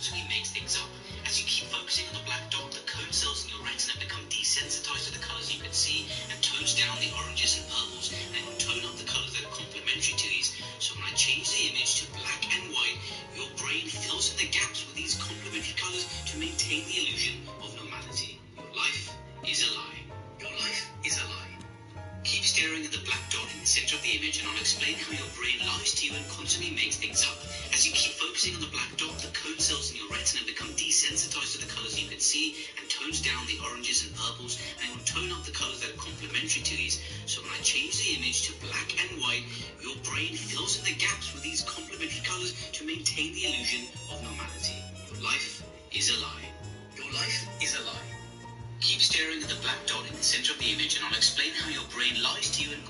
constantly makes things up. As you keep focusing on the black dot, the cone cells in your retina become desensitized to the colors you can see and tones down the oranges and purples, and it will tone up the colors that are complementary to these. So when I change the image to black and white, your brain fills in the gaps with these complementary colors to maintain the illusion of normality. Your life is a lie. Your life is a lie. Keep staring at the black dot in the center of the image, and I'll explain how your brain lies to you and constantly makes things up. As you keep focusing on the black dot, the cone cells in your retina become desensitized to the colors you can see and tones down the oranges and purples, and it will tone up the colors that are complementary to these. So when I change the image to black and white, your brain fills in the gaps with these complementary colors to maintain the illusion of normality. Your life is a lie. Your life is a lie. Keep staring at the black dot in the center of the image, and I'll explain how your brain lies to you and...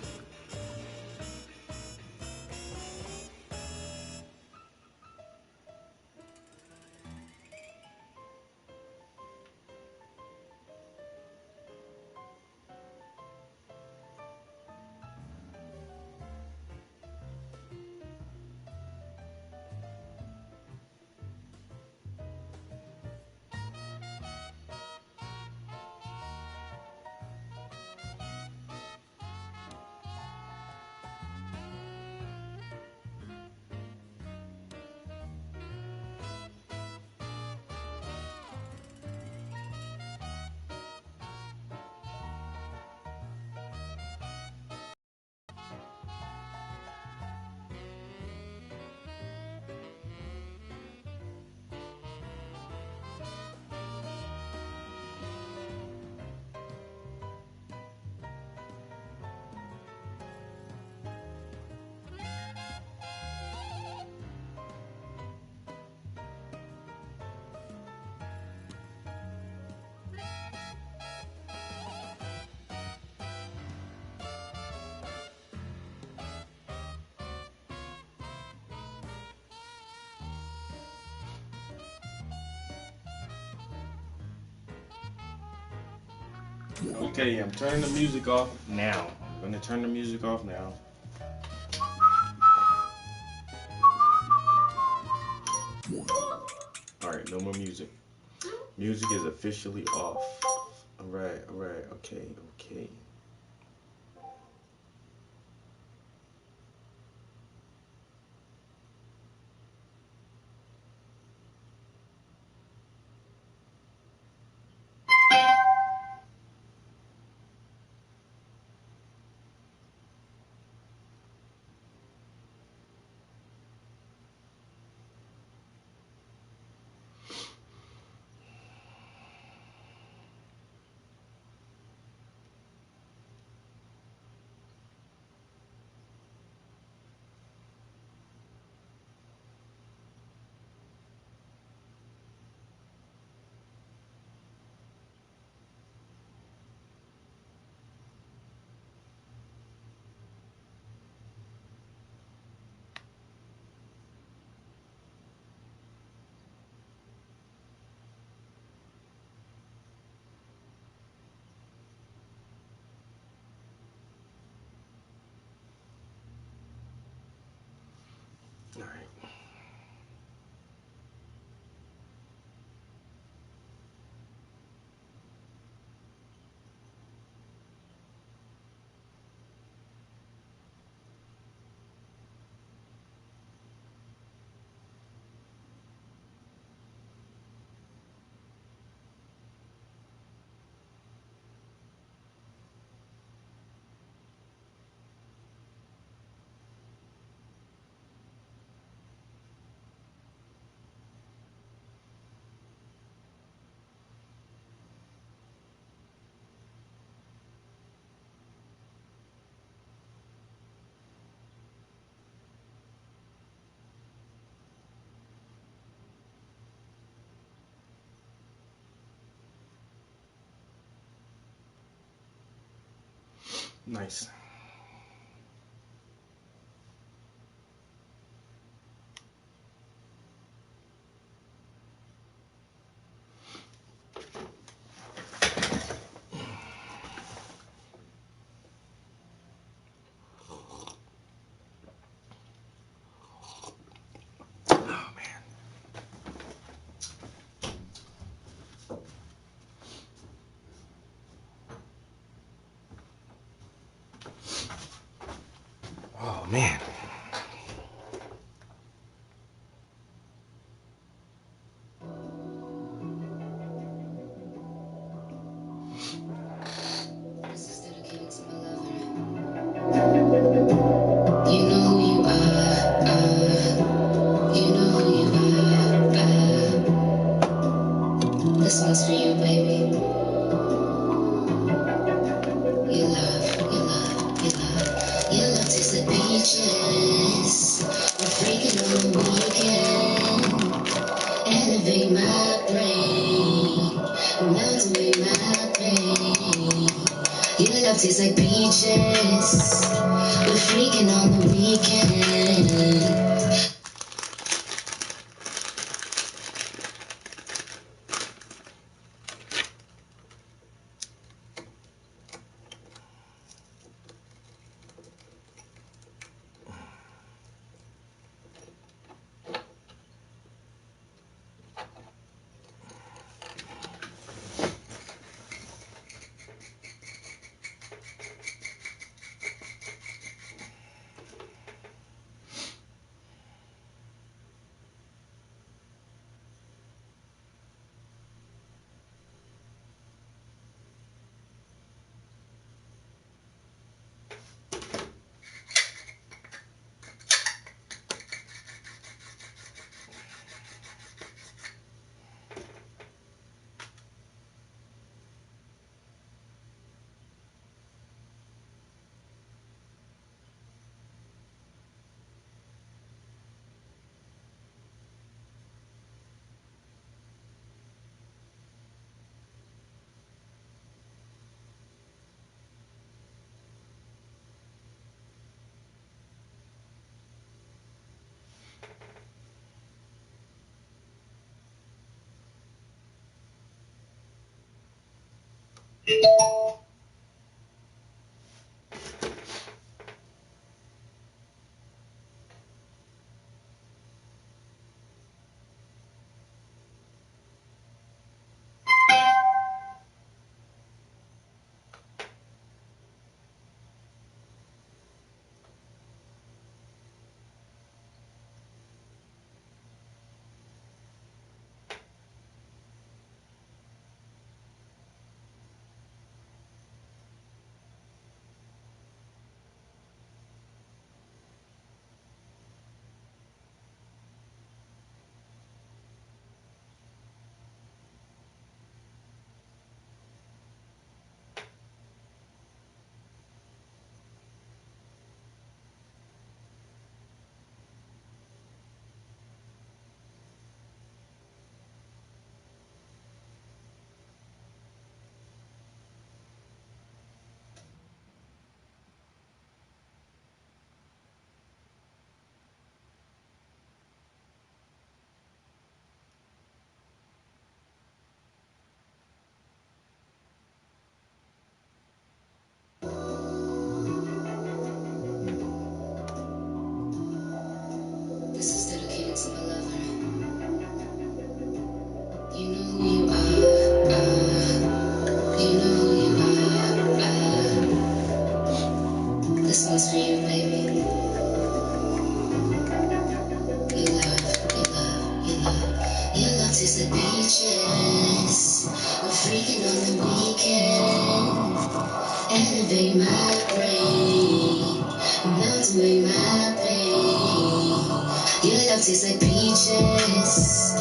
Okay, I'm turning the music off now. I'm going to turn the music off now. Alright, no more music. Music is officially off. Alright, okay. Alright. Nice. Oh man. man. This is dedicated to my lover. You know who you are. You know who you are. This one's for you, baby. Your love, your love, your love. Your love tastes like peaches. We're freaking on the weekend. Elevate my brain. Melting away my pain. Your love tastes like peaches. We're freaking on the weekend. This is dedicated to my lover. You know who you are. You know who you are. This one's for you, baby. Your love, your love, your love. Your love tastes like peaches. We're freaking on the weekend. Elevate my brain. Melt away my pain. Your love tastes like peaches.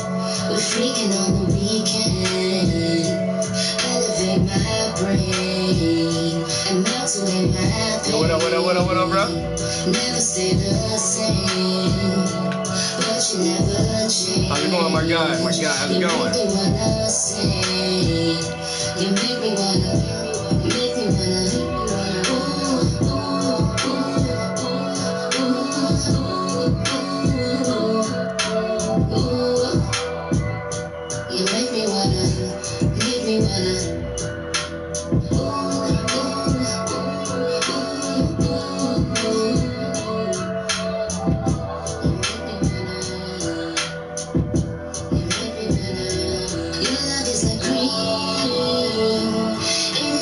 We're freaking on the weekend. Elevate my brain and melt away my pain. What up, bro? Never stay the same, but you never change. How's it going, my guy? How's it You going? make me wanna sing. You make me wanna. Ooh, ooh, ooh, ooh, ooh, ooh. You make me wanna. Your love is like green in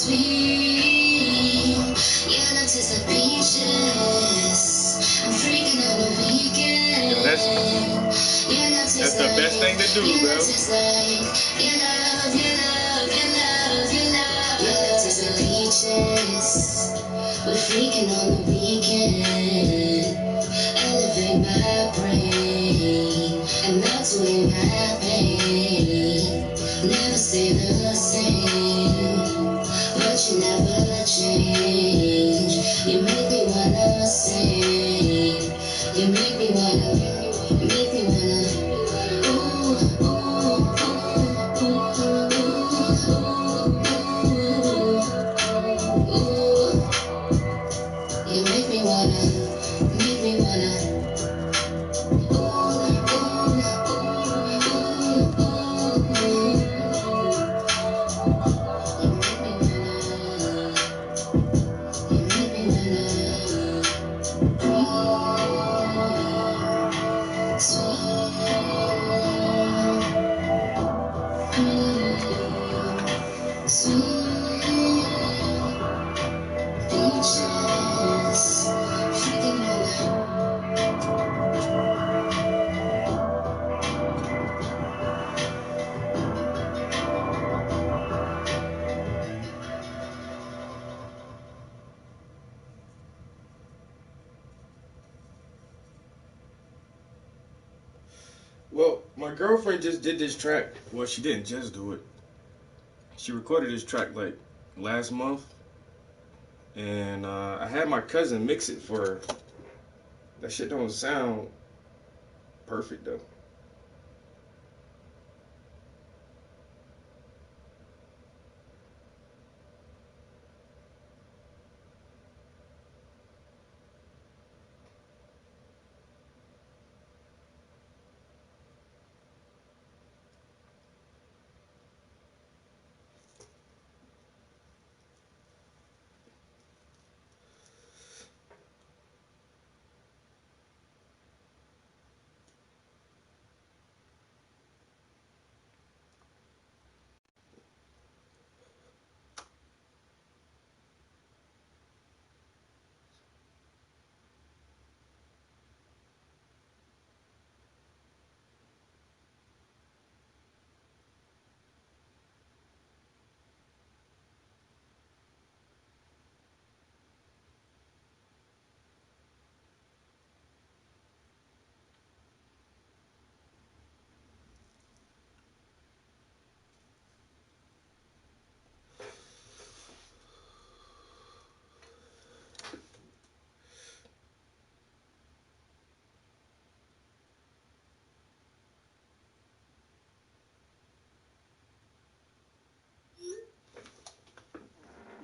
sweet. Your love tastes like peaches. I'm freaking on the weekend. Yo, that's the best thing to do, bro. Your love tastes like your love, your love, your love, your love. Your love tastes like peaches. We're freaking on the weekend. Elevate my brain and melt away my pain. Never stay the same, but you never change. You make me wanna sing. You make me wanna. Ooh, ooh, ooh, ooh, ooh, ooh, ooh. You make me wanna. Well, my girlfriend just did this track. Well, she didn't just do it. She recorded this track like last month, and I had my cousin mix it for her. That shit don't sound perfect though.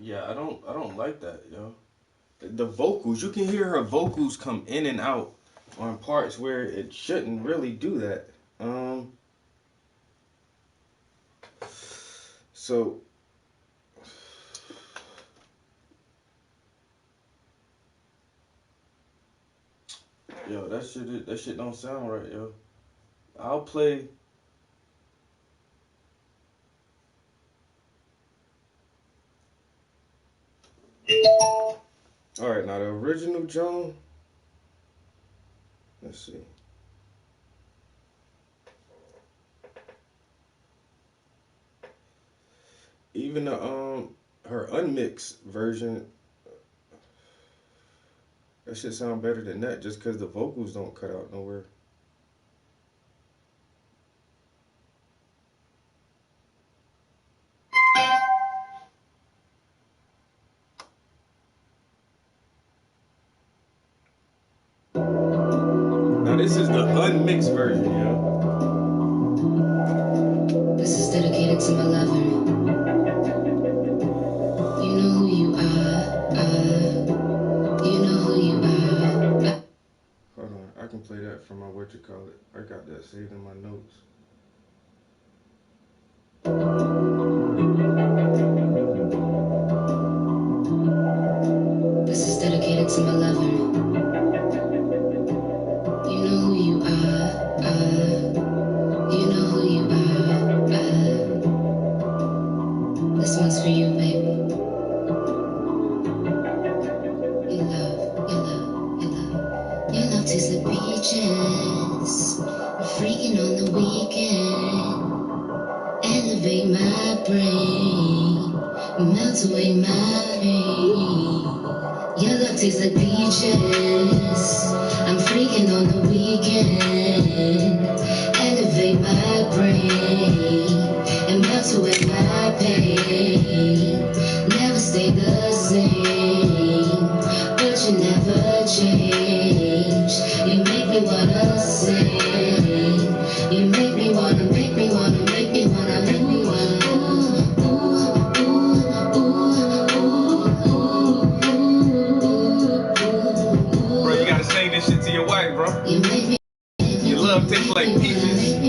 Yeah, I don't like that, yo. The vocals, you can hear her vocals come in and out on parts where it shouldn't really do that. So yo, that shit don't sound right, yo. I'll play. All right, now the original Joan. Let's see. Even the her unmixed version, that should sound better than that, just because the vocals don't cut out nowhere. Now this is the unmixed version, yo. This is dedicated to my lover. You know who you are. You know who you are. Hold on, I can play that from my what you call it. I got that saved in my notes. This is dedicated to my lover. You know who you are. You know who you are. This one's for you, baby. freaking on the weekend. Elevate my brain, melt away my pain. Your love tastes like peaches. I'm freaking on the weekend. Elevate my brain and melt away my pain. Never stay the same, but you never change. You make me wanna sing. You make me wanna, make me wanna, make me wanna, make me wanna. Bro, you gotta say this shit to your wife, bro. Your love tastes like peaches.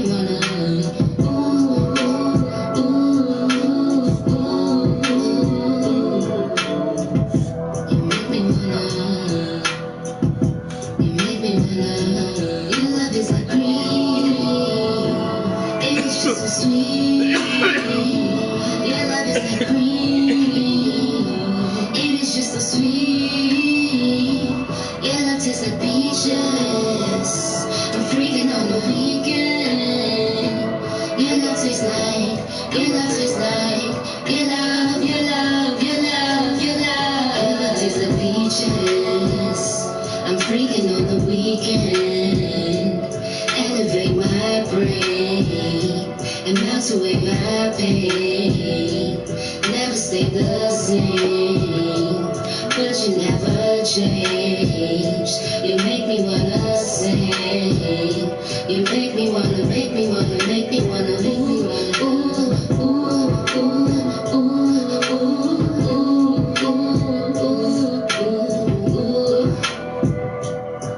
I'm freaking on the weekend. Elevate my brain and melt away my pain. Never stay the same, but you never change. You make me wanna sing. You make me wanna, make me wanna, make me wanna, make me wanna. Ooh, ooh, ooh, ooh, ooh, ooh, ooh.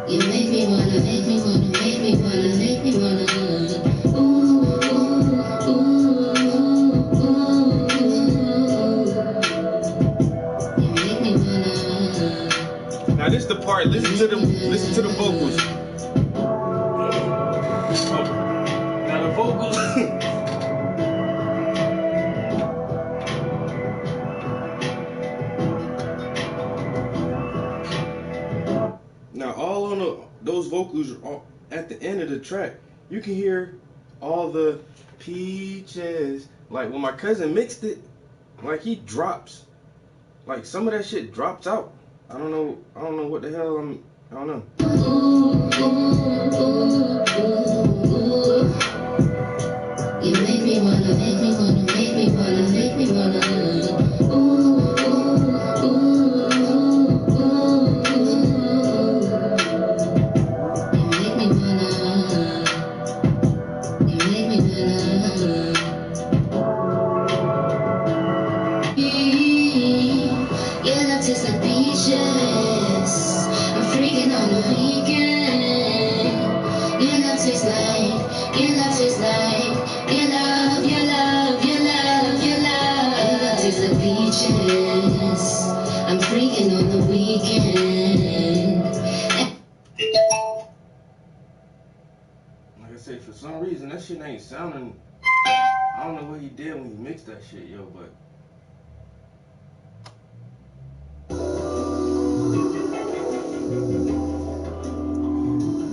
You make me wanna, make me wanna, make me wanna, make me wanna. Ooh, ooh, ooh, ooh, ooh. You make me wanna. Now this the part. Listen to the vocals. Now the vocals. Now all on those vocals are at the end of the track. You can hear all the peaches. Like when my cousin mixed it, like he drops. Like some of that shit drops out. I don't know what the hell I don't know. You make me wanna, make me wanna, make me wanna, make me wanna. Ooh, ooh, ooh, ooh, ooh. You make me wanna. You make me wanna. Your love tastes like peaches. I'm freaking on the weekend. Your love tastes like, your love tastes like, your love, your love, your love, your love. Your love tastes like peaches. I'm freaking on the weekend. Like I say, for some reason that shit ain't sounding. I don't know what he did when he mixed that shit, yo, but.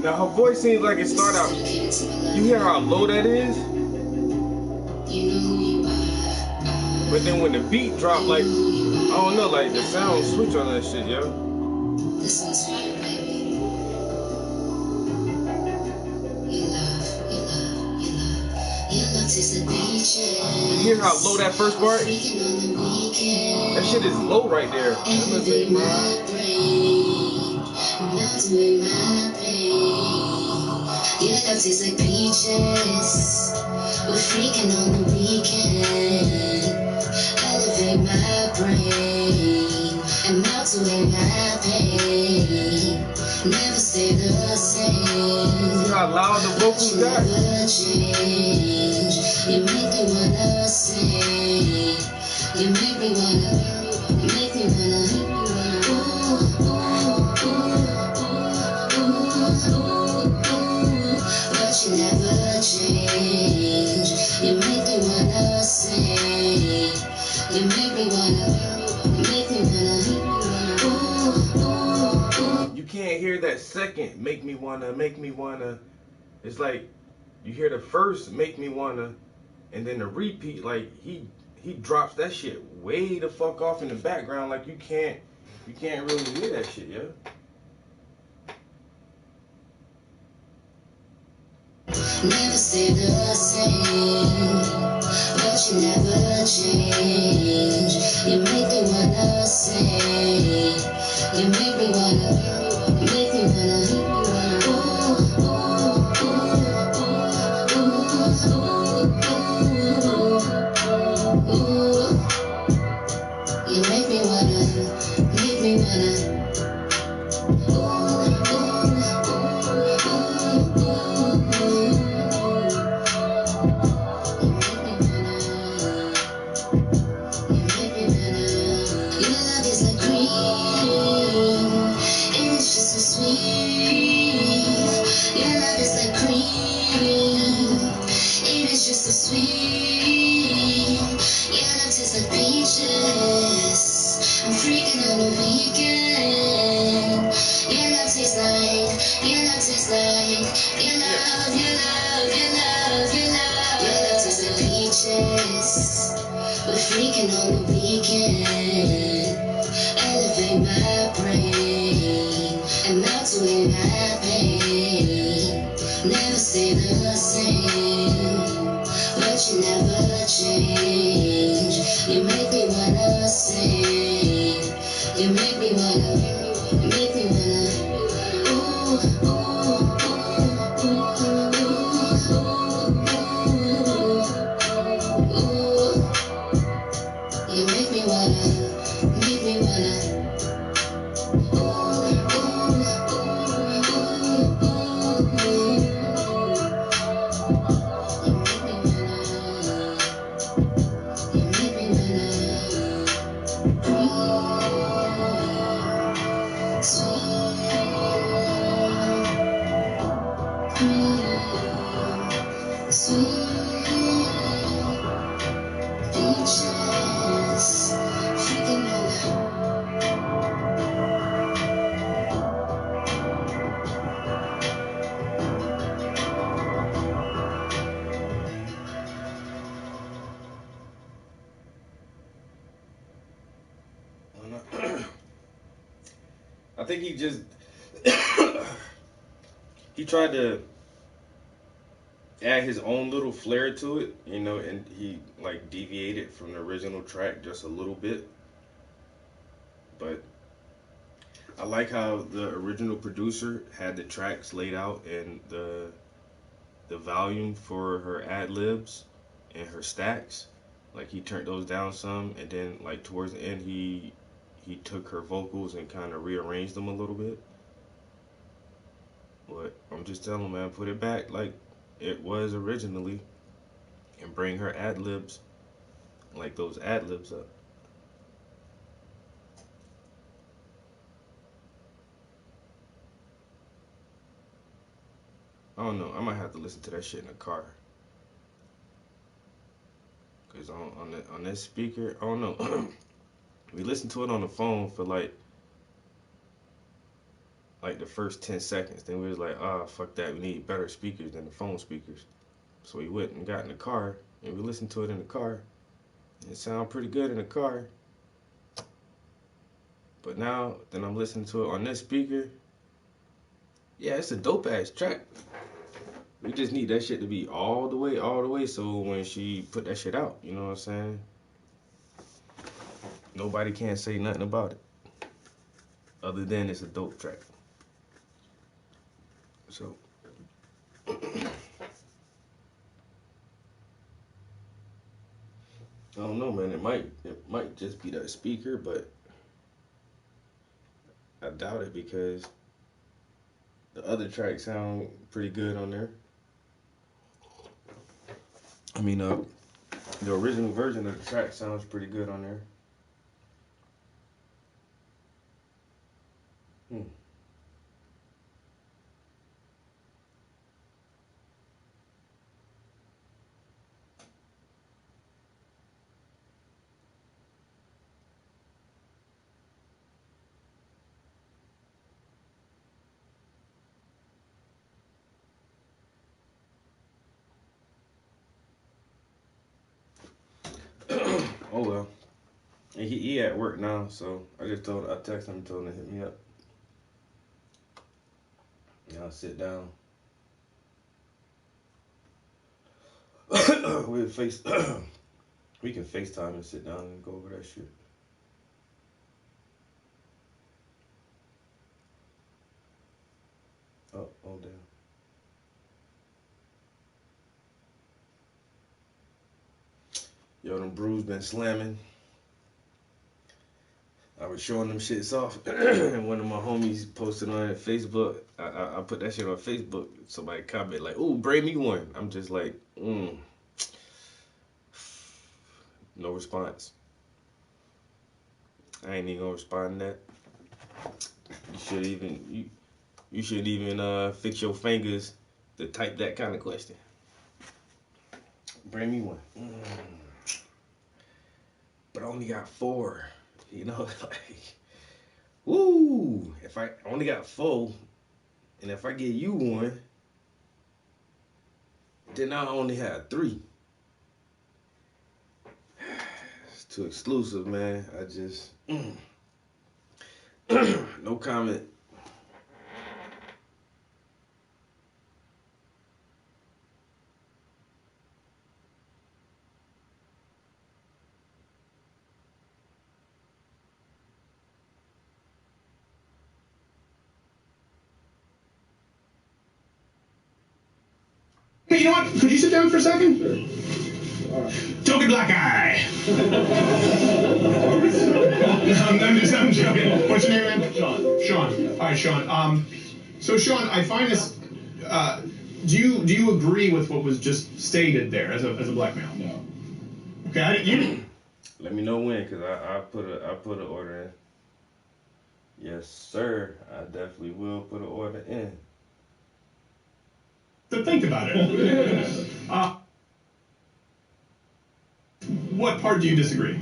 Now her voice seems like it start out. You hear how low that is? But then when the beat drop, like, I don't know, like the sound switch on that shit, yo. This one's for you, baby. Your love, your love, your love. Your love tastes like peaches. You hear how low that first part? That shit is low right there. Elevate my brain, melt away my pain. Your love tastes like peaches. We're freaking on the weekend. Elevate my brain and melt away my pain. Never stay the same. See how loud the vocals got? Never change. You make me wanna sing. You make me wanna, make me wanna. Ooh, ooh, ooh, ooh, ooh, ooh. But you never change. You make me wanna sing. You make me wanna, make me wanna. Ooh, ooh, ooh. You can't hear that second. Make me wanna. It's like You hear the first "Make Me Wanna," and then the repeat, like he drops that shit way the fuck off in the background, like you can't really hear that shit, yeah. Never stay the same, but you never change. You make me wanna say, you make me wanna, make me wanna, ooh, ooh, ooh, ooh, ooh, ooh, ooh. You make me wanna, make me wanna. I'm freaking on the weekend. Your love tastes like, your love tastes like, your love, your love, your love, your love. Your love tastes like peaches. We're freaking on the weekend. Elevate my brain and melt away my pain. Never stay the same, but you never change. You make me wanna sing. You make me wanna, make me wanna. Ooh, ooh, ooh, ooh, ooh, ooh, ooh. You make me wanna, make me wanna. I don't know. I think he just he tried to add his own little flair to it, and he like deviated from the original track just a little bit. But I like how the original producer had the tracks laid out and the volume for her ad libs and her stacks. Like he turned those down some, and then like towards the end he took her vocals and kind of rearranged them a little bit. But I'm just telling man, put it back like it was originally, and bring her ad libs, like those ad libs up. I don't know. I might have to listen to that shit in the car. Cause on this speaker, I don't know. We listened to it on the phone for like the first 10 seconds. Then we was like, ah, fuck that. We need better speakers than the phone speakers. So we went and got in the car and we listened to it in the car. It sounded pretty good in the car. But now that I'm listening to it on this speaker, yeah, it's a dope ass track. We just need that shit to be all the way. So when she put that shit out, you know what I'm saying? Nobody can say nothing about it. Other than it's a dope track. So I don't know, man. It might just be that speaker, but I doubt it because the other tracks sound pretty good on there. I mean, the original version of the track sounds pretty good on there. Hmm. Oh well. And he at work now, so I texted him and told him to hit me up. I'll sit down. we can FaceTime and sit down and go over that shit. Oh damn. Yo, them brews been slamming. I was showing them shits off, and one of my homies posted on it, Facebook. I put that shit on Facebook. Somebody comment like, "Ooh, bring me one." I'm just like, no response. I ain't even gonna respond to that. You should even fix your fingers to type that kind of question. Bring me one. But I only got 4. You know, like, woo! If I only got 4, and if I get you one, then I only have 3. It's too exclusive, man. I just, no comment. Hey, you know what? Could you sit down for a second? Sure. Token black eye. I'm joking. What's your name, man? Sean. All right, Sean. So Sean, I find this. Do you agree with what was just stated there as a black male? No. Okay. You. Let me know when, cause I put an order in. Yes, sir. I definitely will put an order in. To think about it. What part do you disagree?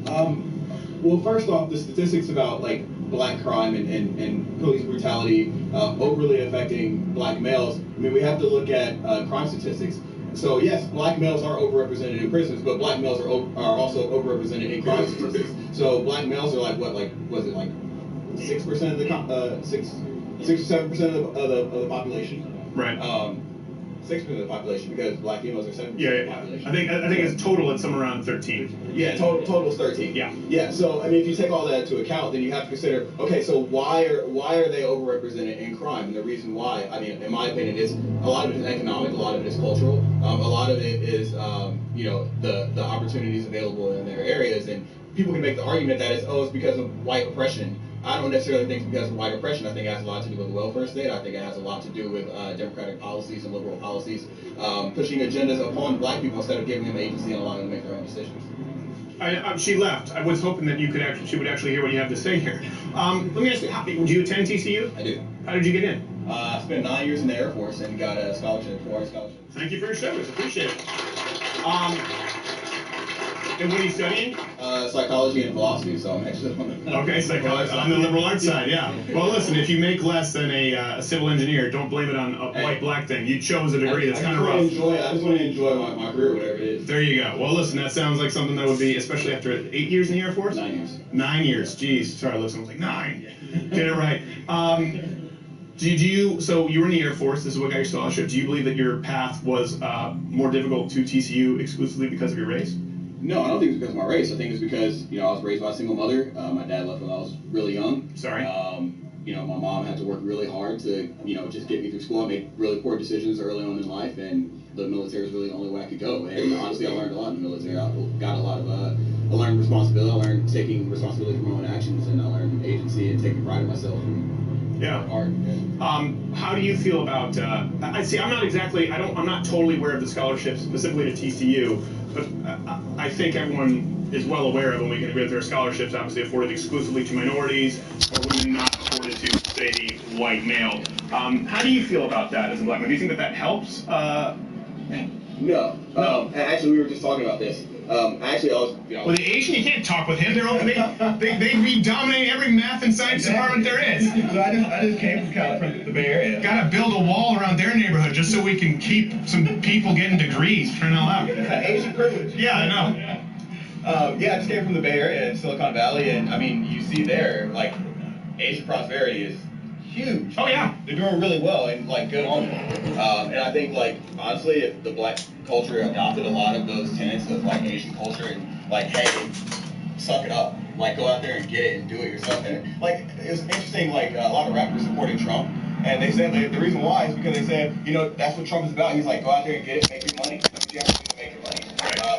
Well, first off, the statistics about like black crime and police brutality overly affecting black males. I mean, we have to look at crime statistics. So yes, black males are overrepresented in prisons, but black males are also overrepresented in crime statistics. So black males are like what, like was it like 6% of the 6 or 7% of the population? Right. 6% of the population, because black females are 7% of the population. I think it's total it's somewhere around 13. Yeah, total is 13. Yeah. Yeah. So I mean, if you take all that into account, then you have to consider, okay, so why are they overrepresented in crime? And the reason why, I mean, in my opinion, is a lot of it is economic, a lot of it is cultural, a lot of it is the opportunities available in their areas, and people can make the argument that it's because of white oppression. I don't necessarily think it's because of white oppression. I think it has a lot to do with the welfare state. I think it has a lot to do with democratic policies and liberal policies, pushing agendas upon black people instead of giving them agency and allowing them to make their own decisions. She left. I was hoping that she would actually hear what you have to say here. Let me ask you, do you attend TCU? I do. How did you get in? I spent 9 years in the Air Force and got a scholarship, 4-year scholarship. Thank you for your service. Appreciate it. And what are you studying? Psychology and philosophy, so I'm actually on the... Okay, psychology, on the liberal arts side, yeah. Well, listen, if you make less than a civil engineer, don't blame it on a white-black thing. You chose a degree that's kind of rough. I just want to enjoy my career, whatever it is. There you go. Well, listen, that sounds like something that would be, especially after 8 years in the Air Force? 9 years. 9 years. Jeez. Sorry, listen, I was like, 9. Get it right. So you were in the Air Force, this is what got your scholarship. Do you believe that your path was more difficult to TCU exclusively because of your race? No, I don't think it's because of my race. I think it's because, I was raised by a single mother. My dad left when I was really young. Sorry. My mom had to work really hard to, just get me through school. I made really poor decisions early on in life, and the military was really the only way I could go. And honestly, I learned a lot in the military. I got a lot of, I learned responsibility. I learned taking responsibility for my own actions, and I learned agency and taking pride in myself. Yeah. Art. How do you feel about? I'm not totally aware of the scholarship specifically to TCU, but I think everyone is well aware of, and we can agree that there are scholarships obviously afforded exclusively to minorities or women not afforded to, say, the white male. How do you feel about that as a black man? Do you think that helps? No. Actually, we were just talking about this. Well, the Asian, you can't talk with him. They'd be dominating every math and science department there is. So I just came from the Bay Area. Gotta build a wall around their neighborhood just so we can keep some people getting degrees. Turn it all out. Asian privilege. Yeah, I know. Yeah, I just came from the Bay Area in Silicon Valley, and I mean, you see there, like, Asian prosperity is huge. Oh yeah, they're doing really well and like good on it. And I think like honestly, if the black culture adopted a lot of those tenets of like Asian culture and like, hey, suck it up, like go out there and get it and do it yourself. And like it was interesting, like a lot of rappers supporting Trump, and they said the reason why is because they said, you know, that's what Trump is about. He's like, go out there and get it, make your money. That's what you have to do to make your money.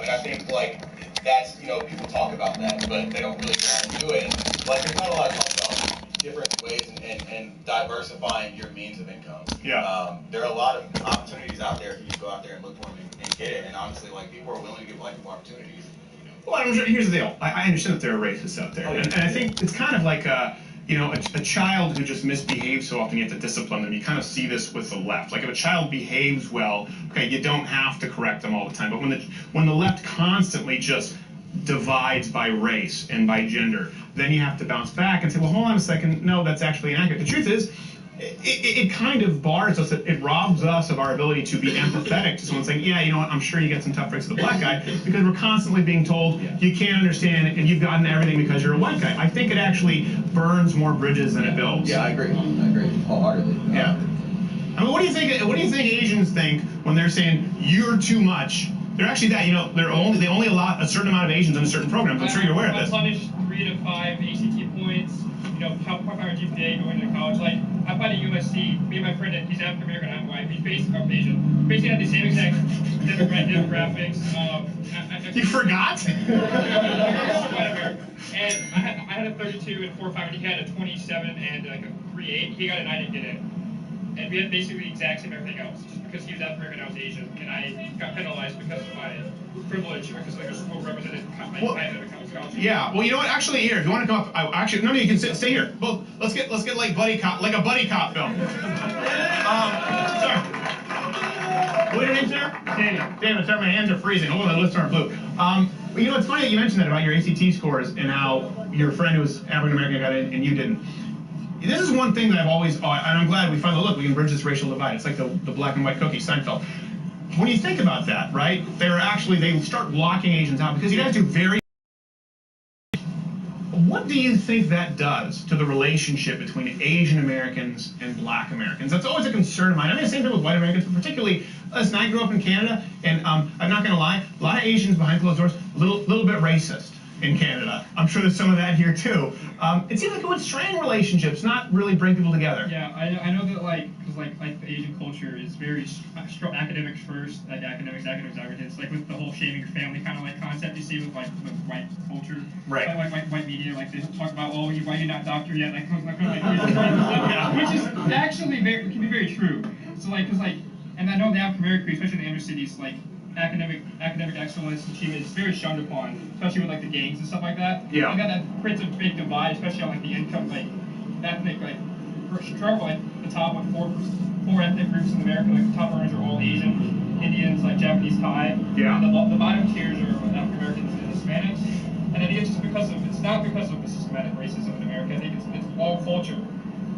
And I think like that's, you know, people talk about that, but they don't really go out and do it. And, like there's not a lot of talk about different ways and diversifying your means of income. Yeah. There are a lot of opportunities out there if you go out there and look for them and get it. And honestly, like people are willing to give black people opportunities. Well, I'm sure, here's the deal. I understand that there are racists out there, and I think it's kind of like a child who just misbehaves so often you have to discipline them. You kind of see this with the left. Like if a child behaves well, okay, you don't have to correct them all the time. But when the left constantly just divides by race and by gender, then you have to bounce back and say, well, hold on a second, no, that's actually inaccurate. The truth is, it kind of bars us, it robs us of our ability to be empathetic to someone saying, yeah, you know what, I'm sure you get some tough breaks with the black guy, because we're constantly being told you can't understand and you've gotten everything because you're a white guy. I think it actually burns more bridges than it builds. Yeah, I agree wholeheartedly. Yeah. I mean, what do you think Asians think when they're saying you're too much? They're actually that, you know, they only allow a certain amount of Asians in a certain program. I'm sure you're aware of this. Punished 3 to 5 ACT points, you know, how our GPA going to college. Like, I applied to USC, me and my friend, he's African American, I'm white, he's basically Asian. Basically had the same exact demographics. You forgot? Whatever. And I had a 32 and 4.5, and he had a 27 and like a 3.8. He got it, and I didn't get it. And we had basically the exact same everything else, just because he was African American, I was Asian, and I got penalized because of my privilege, because like there's no represented scholarship. Yeah. Well, you know what? Actually, here, if you want to come up, actually, no, you can stay here. Well, let's get like buddy cop, like a buddy cop film. Sorry. What are your names, sir? Damn, sorry, my hands are freezing. Oh, the lips aren't blue. Well, you know, it's funny that you mentioned that about your ACT scores and how your friend who was African American got in and you didn't. This is one thing that I've always, and I'm glad we finally look, we can bridge this racial divide. It's like the black and white cookie, Seinfeld. When you think about that, right, they start blocking Asians out because you guys do very. What do you think that does to the relationship between Asian Americans and black Americans? That's always a concern of mine. I mean, the same thing with white Americans, but particularly, listen, I grew up in Canada, and I'm not going to lie, a lot of Asians behind closed doors, a little bit racist in Canada. I'm sure there's some of that here too. It seems like it would strain relationships, not really bring people together. Yeah, I know that because the Asian culture is very academics first, like academics, averages, like with the whole shaming your family kind of like concept you see with white culture, right? Like white media, like they talk about, oh, why you're not doctor yet, like yeah, which is actually can be very true. So and I know the African American, especially in the inner cities, like academic excellence and achievement is very shunned upon, especially with like the gangs and stuff like that. Yeah. I got that creates a big divide, especially on like the income, like ethnic, like struggle, like the top like four ethnic groups in America, like the top earners are all Asian, Indians, like Japanese, Thai. Yeah. And the bottom tiers are African Americans and Hispanics. And I think it's just it's not because of the systematic racism in America. I think it's all culture.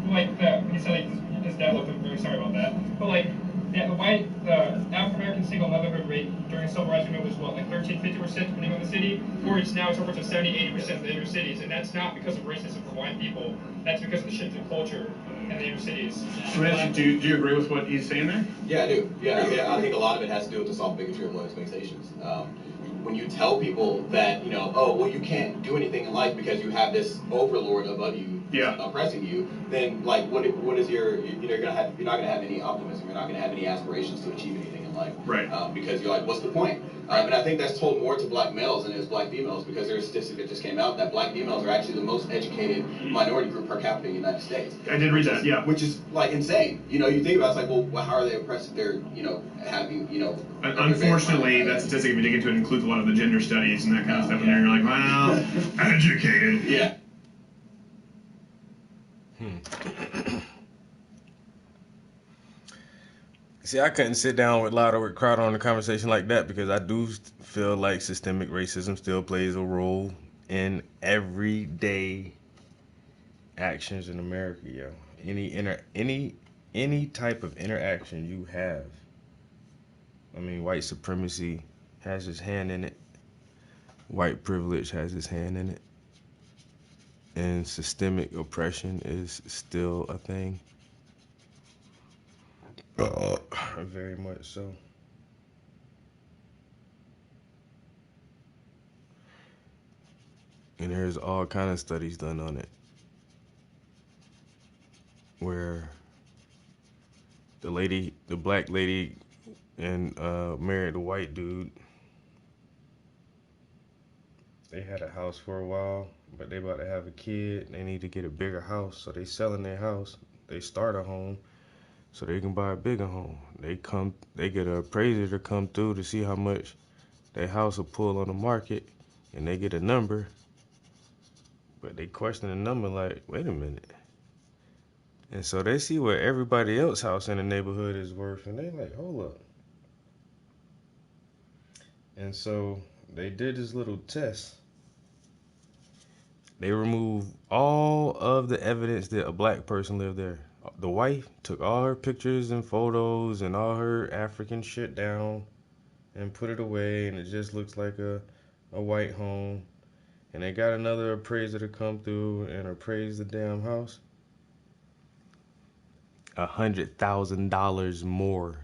Like he said, like his dad looked. I'm very sorry about that. But like. Yeah, the African American single motherhood rate during the civil rights movement was what, like 13-50% depending on the city, or it's now upwards of 70-80% of the inner cities, and that's not because of racism for white people. That's because of the shift in culture in the inner cities. Do you agree with what he's saying there? Yeah, I do. Yeah, I think a lot of it has to do with the soft bigotry of low expectations. When you tell people that, you know, oh, well, you can't do anything in life because you have this overlord above you oppressing you, then like what is you're not gonna have any optimism, you're not gonna have any aspirations to achieve anything in life, right? Because you're like, what's the point? And I think that's told more to black males than it is black females, because there's a statistic that just came out that black females are actually the most educated minority group per capita in the United States. I did read that, yeah. Which is like insane. You know, you think about it, it's like, well, how are they oppressed if they're, you know, having, you know. Unfortunately, that statistic, if you dig into it, includes a lot of the gender studies and that kind of stuff, and you're like, well, educated. Yeah. See, I couldn't sit down with Lotto or Crowder on a conversation like that, because I do feel like systemic racism still plays a role in everyday actions in America, yo. Any type of interaction you have, I mean, white supremacy has its hand in it. white privilege has its hand in it, and systemic oppression is still a thing. Very much so. And there's all kind of studies done on it, where the black lady, and married a white dude. They had a house for a while, but they about to have a kid. They need to get a bigger house, so they selling their house. They start a home, so they can buy a bigger home. They get an appraiser to come through to see how much their house will pull on the market, and they get a number. But they question the number like, wait a minute. And so they see what everybody else's house in the neighborhood is worth, and they like, hold up. And so they did this little test. They removed all of the evidence that a black person lived there. The wife took all her pictures and photos and all her African shit down and put it away, and it just looks like a white home. And they got another appraiser to come through and appraise the damn house. $100,000 more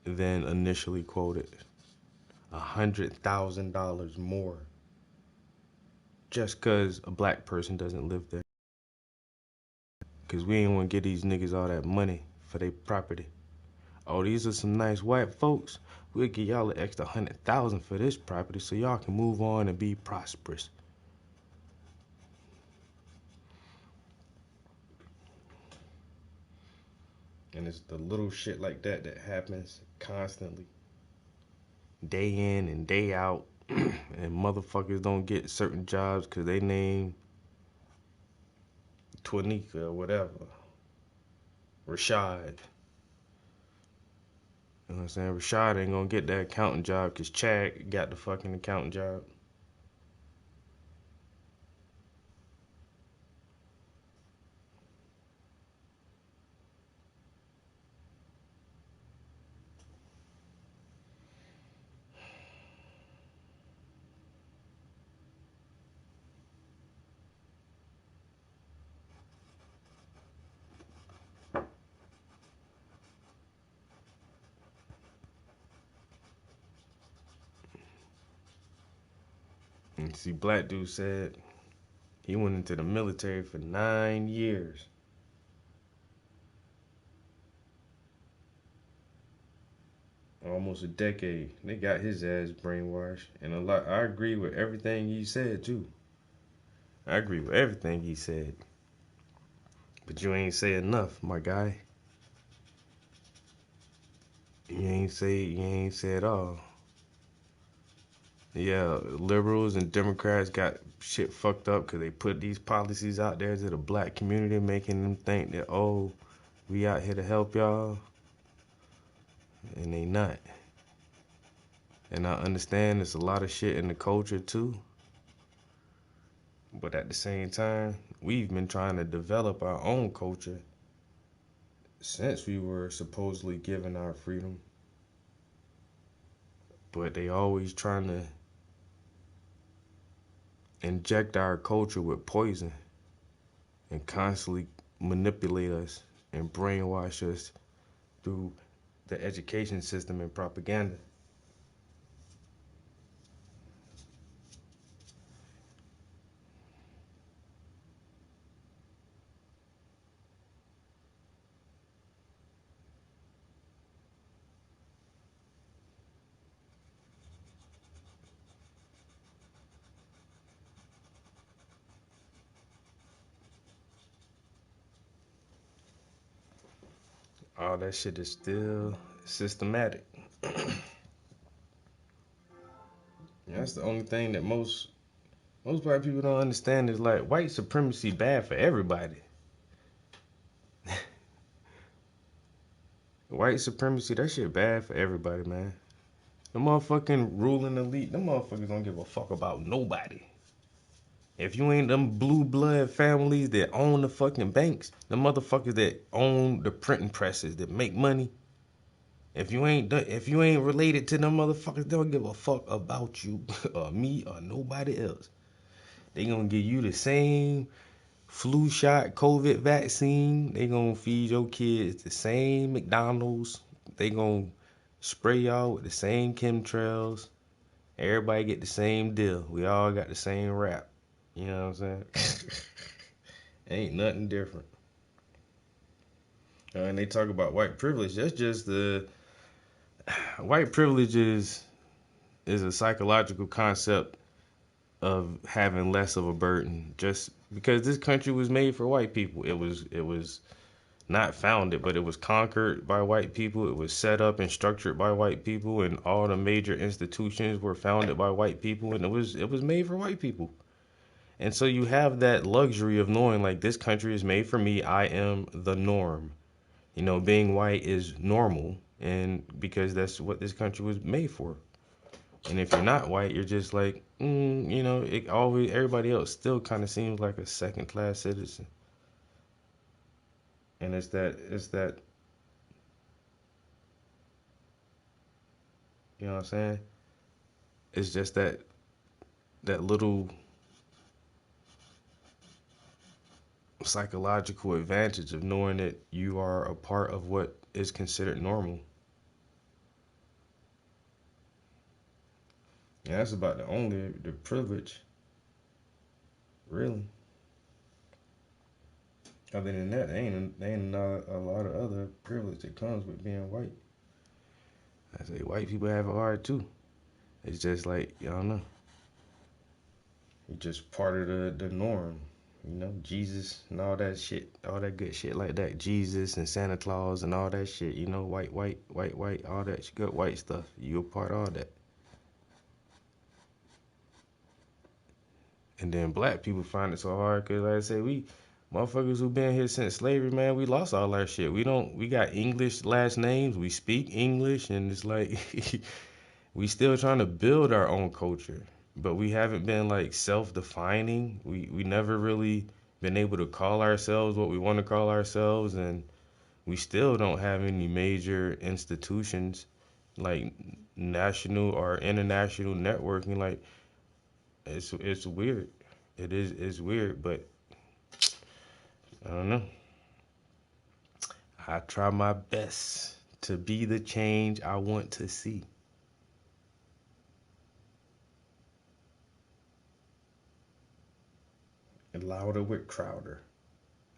than initially quoted. $100,000 more. Just because a black person doesn't live there. Because we ain't want to give these niggas all that money for their property. Oh, these are some nice white folks. We'll give y'all an extra $100,000 for this property so y'all can move on and be prosperous. And it's the little shit like that that happens constantly. Day in and day out. And motherfuckers don't get certain jobs because they name Twanika or whatever. Rashad. You know what I'm saying? Rashad ain't gonna get that accounting job because Chad got the fucking accounting job. And see, black dude said he went into the military for 9 years. Almost a decade. They got his ass brainwashed. And I agree with everything he said too. I agree with everything he said. But you ain't say enough, my guy. You ain't say it all. Yeah, liberals and Democrats got shit fucked up because they put these policies out there to the black community, making them think that, oh, we out here to help y'all. And they not. And I understand there's a lot of shit in the culture too. But at the same time, we've been trying to develop our own culture since we were supposedly given our freedom. But they always trying to inject our culture with poison and constantly manipulate us and brainwash us through the education system and propaganda. All that shit is still systematic. That's the only thing that most black people don't understand is like white supremacy bad for everybody. White supremacy, that shit bad for everybody, man. The motherfucking ruling elite, them motherfuckers don't give a fuck about nobody. If you ain't them blue blood families that own the fucking banks, the motherfuckers that own the printing presses that make money, If you ain't related to them motherfuckers, they don't give a fuck about you or me or nobody else. They gonna give you the same flu shot, COVID vaccine. They gonna feed your kids the same McDonald's. They gonna spray y'all with the same chemtrails. Everybody get the same deal. We all got the same rap. You know what I'm saying? Ain't nothing different. And they talk about white privilege. That's just the white privilege is a psychological concept of having less of a burden. Just because this country was made for white people. It was not founded, but it was conquered by white people. It was set up and structured by white people, and all the major institutions were founded by white people, and it was made for white people. And so you have that luxury of knowing like this country is made for me. I am the norm. You know, being white is normal, and because that's what this country was made for. And if you're not white, you're just like, you know, it always everybody else still kind of seems like a second class citizen. And it's that you know what I'm saying? It's just that little psychological advantage of knowing that you are a part of what is considered normal. And that's about the privilege, really. Other than that, there ain't not a lot of other privilege that comes with being white. I say white people have it hard too. It's just like, I don't know. You're just part of the norm. You know, Jesus and all that shit, all that good shit like that. Jesus and Santa Claus and all that shit, you know, white, all that good white stuff. You're a part of all that. And then black people find it so hard because, like I say, we motherfuckers who been here since slavery, man, we lost all our shit. We got English last names. We speak English, and it's like we still trying to build our own culture, but we haven't been like self-defining. We never really been able to call ourselves what we want to call ourselves, and we still don't have any major institutions like national or international networking. Like it's weird. It's weird, but I don't know. I try my best to be the change I want to see. And louder with Crowder.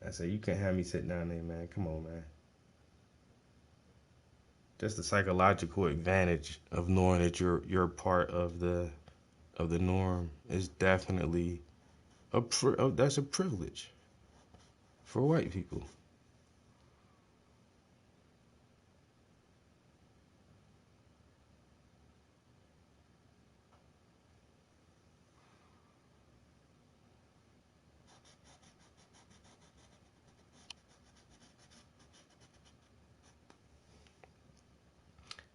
I say, you can't have me sit down there, man. Come on, man. Just the psychological advantage of knowing that you're part of the norm is definitely that's a privilege for white people.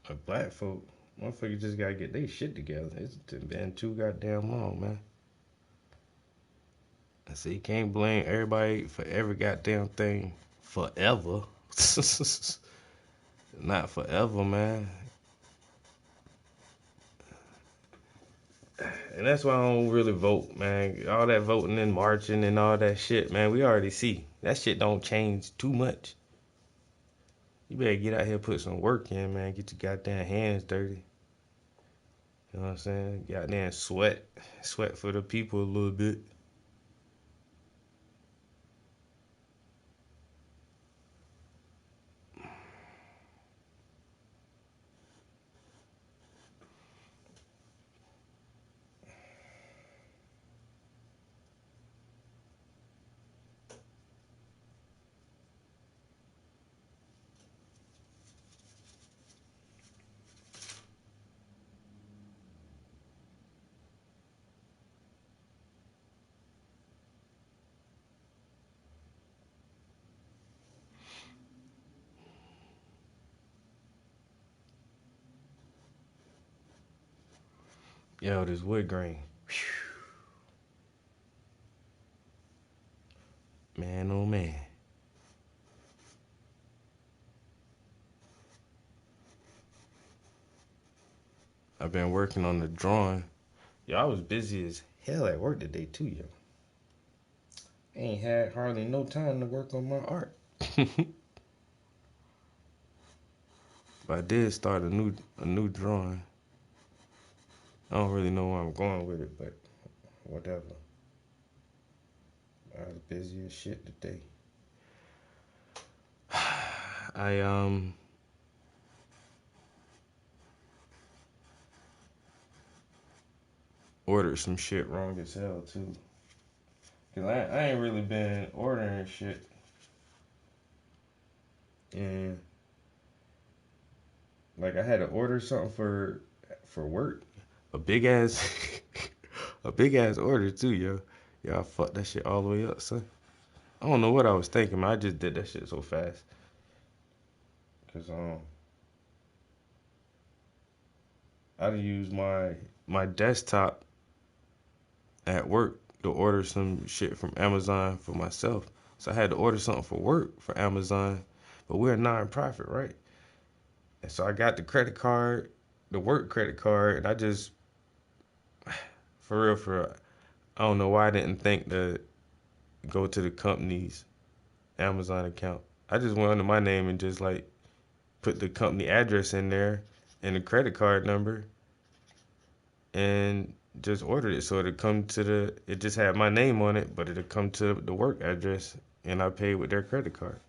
But black folk, motherfuckers just gotta get their shit together. It's been too goddamn long, man. I say you can't blame everybody for every goddamn thing forever. Not forever, man. And that's why I don't really vote, man. All that voting and marching and all that shit, man, we already see. That shit don't change too much. You better get out here and put some work in, man. Get your goddamn hands dirty. You know what I'm saying? Goddamn sweat. Sweat for the people a little bit. Yo, this wood grain. Man, oh man. I've been working on the drawing. Yo, I was busy as hell at work today too, yo. Ain't had hardly no time to work on my art. But I did start a new drawing. I don't really know where I'm going with it, but whatever. I was busy as shit today. I ordered some shit wrong as hell too. Cause I ain't really been ordering shit. And like I had to order something for work. A big ass a big ass order too, yo. Yo, I fucked that shit all the way up, son. I don't know what I was thinking, man. I just did that shit so fast. Cause I used my desktop at work to order some shit from Amazon for myself. So I had to order something for work for Amazon, but we're a non-profit, right? And so I got the credit card, the work credit card, and I just, for real, I don't know why I didn't think to go to the company's Amazon account. I just went under my name and just like put the company address in there and the credit card number and just ordered it. So it just had my name on it, but it'll come to the work address and I paid with their credit card.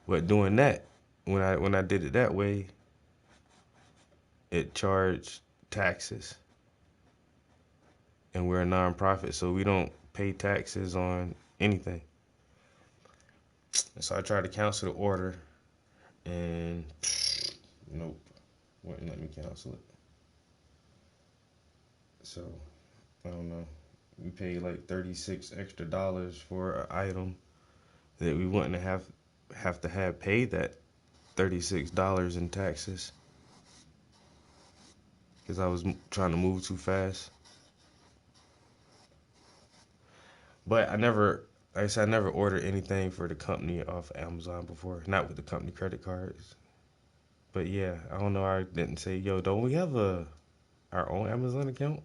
But doing that, when I did it that way, it charged taxes. And we're a non-profit, so we don't pay taxes on anything. And so I tried to cancel the order and nope, wouldn't let me cancel it. So I don't know. We paid like $36 extra for an item that we wouldn't have to have paid that $36 in taxes because I was trying to move too fast. But like I said, I never ordered anything for the company off Amazon before, not with the company credit cards. But yeah, I don't know. I didn't say, yo, don't we have our own Amazon account?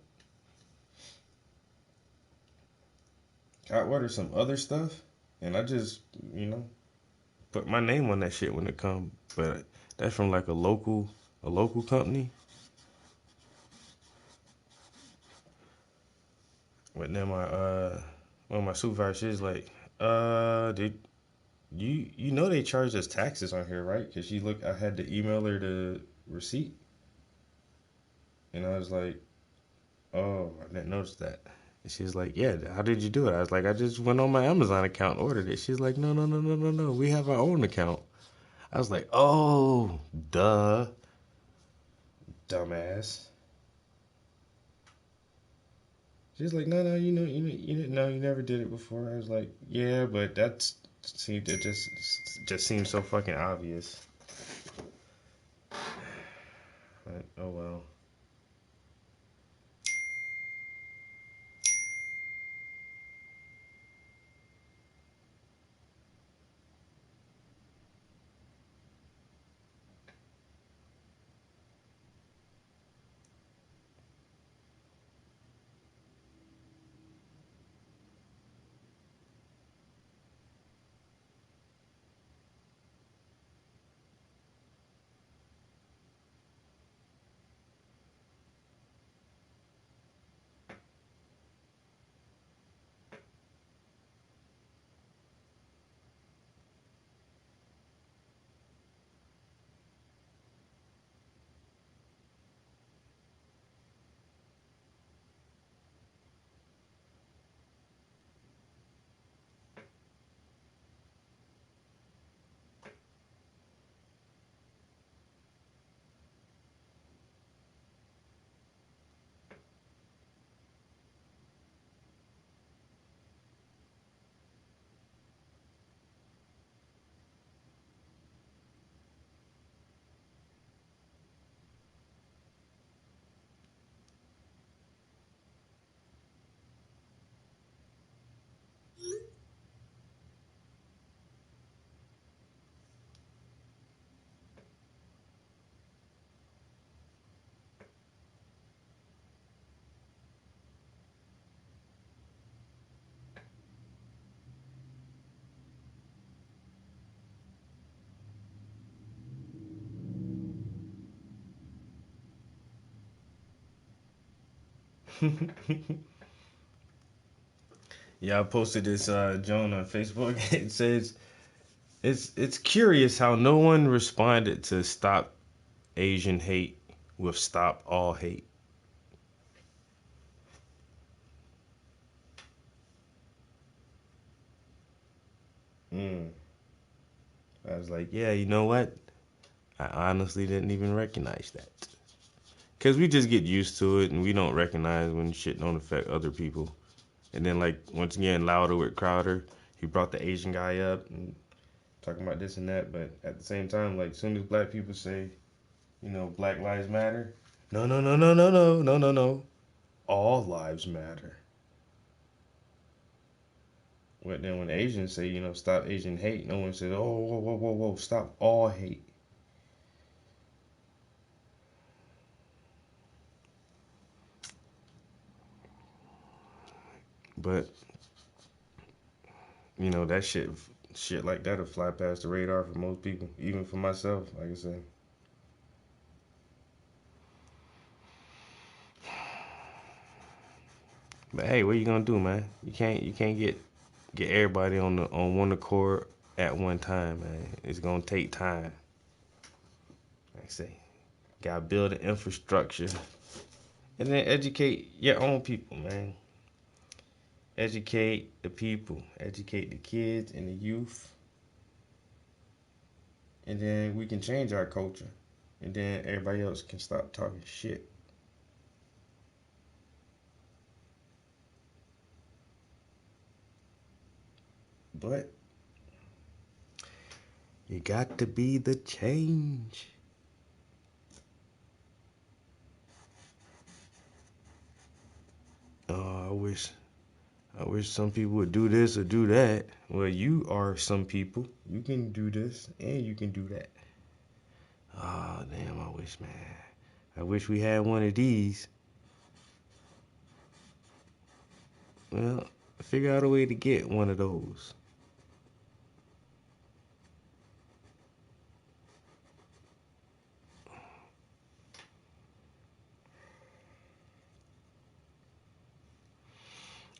I ordered some other stuff, and I just, put my name on that shit when it come. But that's from like a local company. But then one of my supervisors is like, did you know they charged us taxes on here, right? Because I had to email her the receipt, and I was like, oh, I didn't notice that. And she's like, yeah, how did you do it? I was like, I just went on my Amazon account and ordered it. She's like, no, we have our own account. I was like, oh, duh, dumbass. She's like, no, you didn't know, you never did it before. I was like, yeah, but it just seems so fucking obvious. But, oh well. Yeah, I posted this Joan on Facebook. It says it's curious how no one responded to stop Asian hate with stop all hate. Mm. I was like, yeah, you know what? I honestly didn't even recognize that. Cause we just get used to it and we don't recognize when shit don't affect other people. And then like once again, Louder with Crowder, he brought the Asian guy up and talking about this and that. But at the same time, like as soon as black people say, Black Lives Matter, no, no, no, no, no, no, no, no, no, all lives matter. But then when Asians say, stop Asian hate, no one says, oh, whoa, whoa, whoa, whoa, stop all hate. But that shit like that'll fly past the radar for most people, even for myself. Like I said, but hey, what you gonna do, man? You can't get everybody on one accord at one time, man. It's gonna take time. Like I say, gotta build an infrastructure and then educate your own people, man. Educate the people, educate the kids and the youth, and then we can change our culture, and then everybody else can stop talking shit. But you got to be the change. Oh, I wish some people would do this or do that. Well, you are some people. You can do this and you can do that. Oh, damn, I wish, man. I wish we had one of these. Well, figure out a way to get one of those.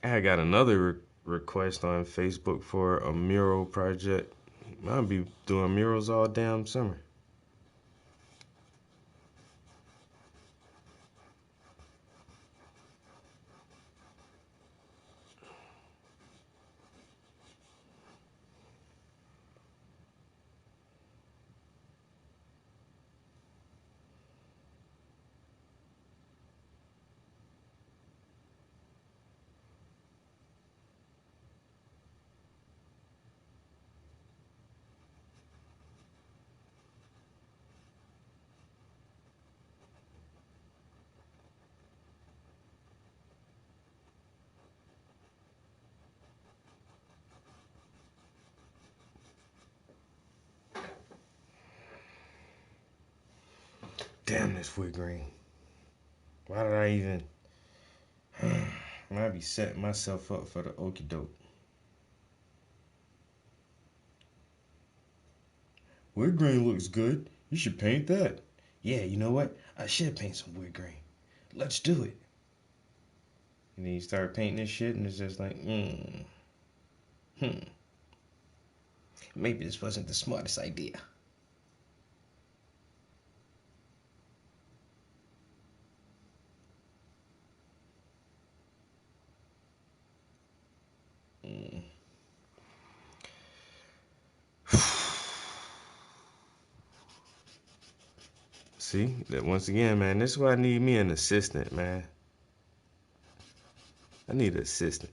I got another request on Facebook for a mural project. I'll be doing murals all damn summer. Damn this wood grain. Why did I even... I be setting myself up for the okie doke. Wood grain looks good. You should paint that. Yeah, you know what? I should paint some wood grain. Let's do it. And then you start painting this shit and it's just like, maybe this wasn't the smartest idea. See, that once again, man, this is why I need me an assistant, man. I need an assistant.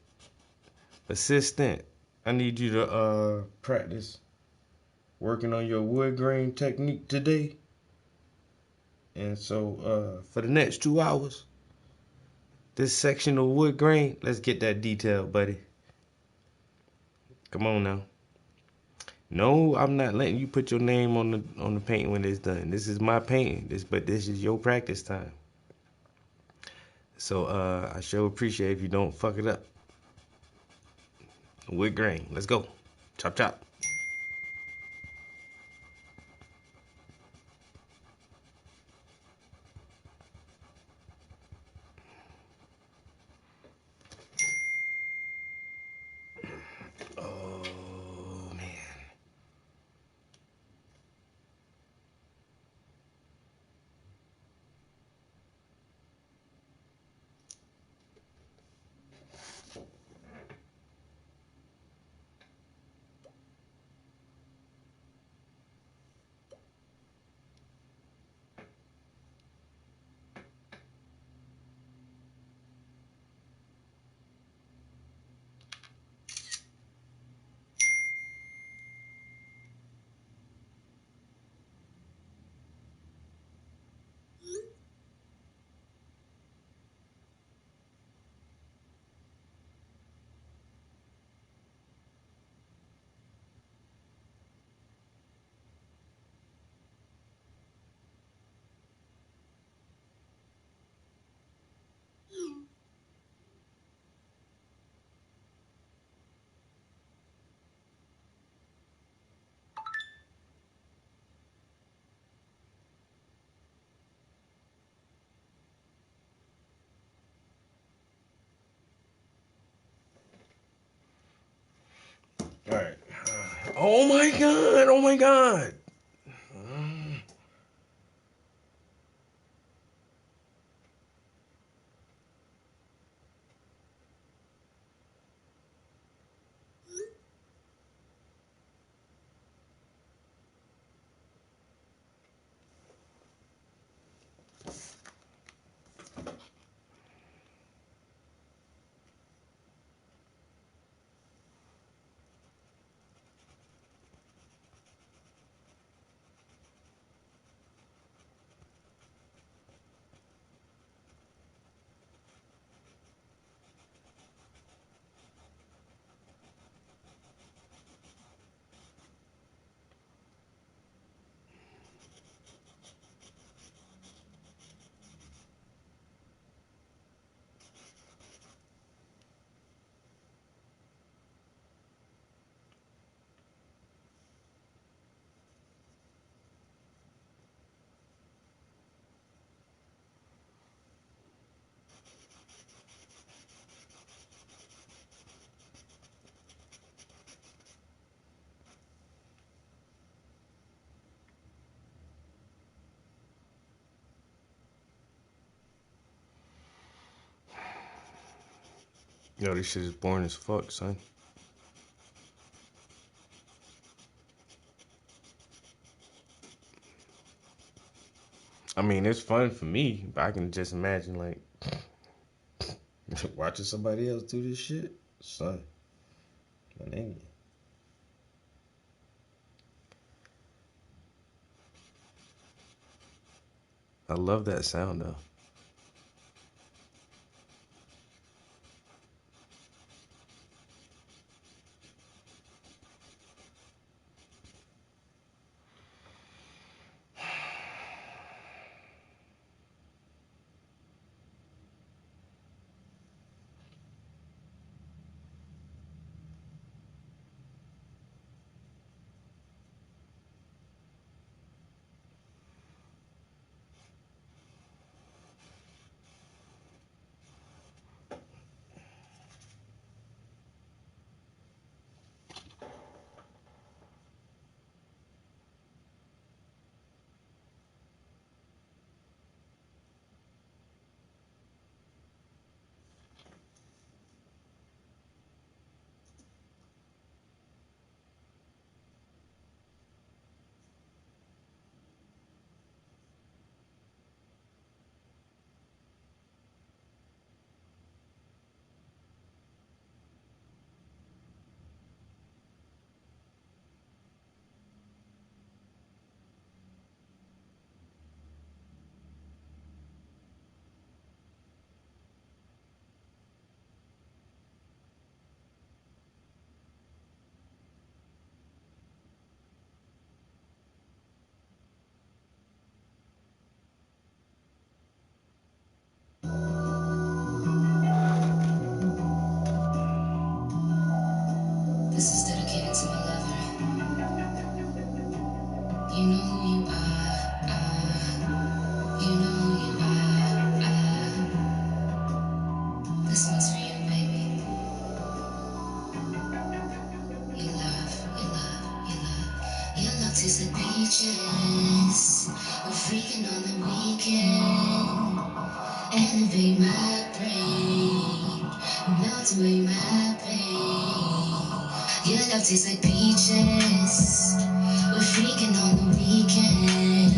Assistant, I need you to practice working on your wood grain technique today. And so for the next 2 hours, this section of wood grain, let's get that detailed, buddy. Come on now. No, I'm not letting you put your name on the painting when it's done. This is my painting. But this is your practice time. So I sure appreciate if you don't fuck it up. Wood grain. Let's go. Chop chop. Oh my god! Oh my god! Yo, this shit is boring as fuck, son. I mean, it's fun for me, but I can just imagine, like, watching somebody else do this shit. Son, my nigga. I love that sound, though. This is dedicated to my lover. You know who you are. You know who you are. This one's for you, baby. Your love, your love, your love. Your love tastes like peaches. We're freaking on the weekend. Elevate my brain. Melt away my pain. Your love tastes like peaches. We're freaking on the weekend.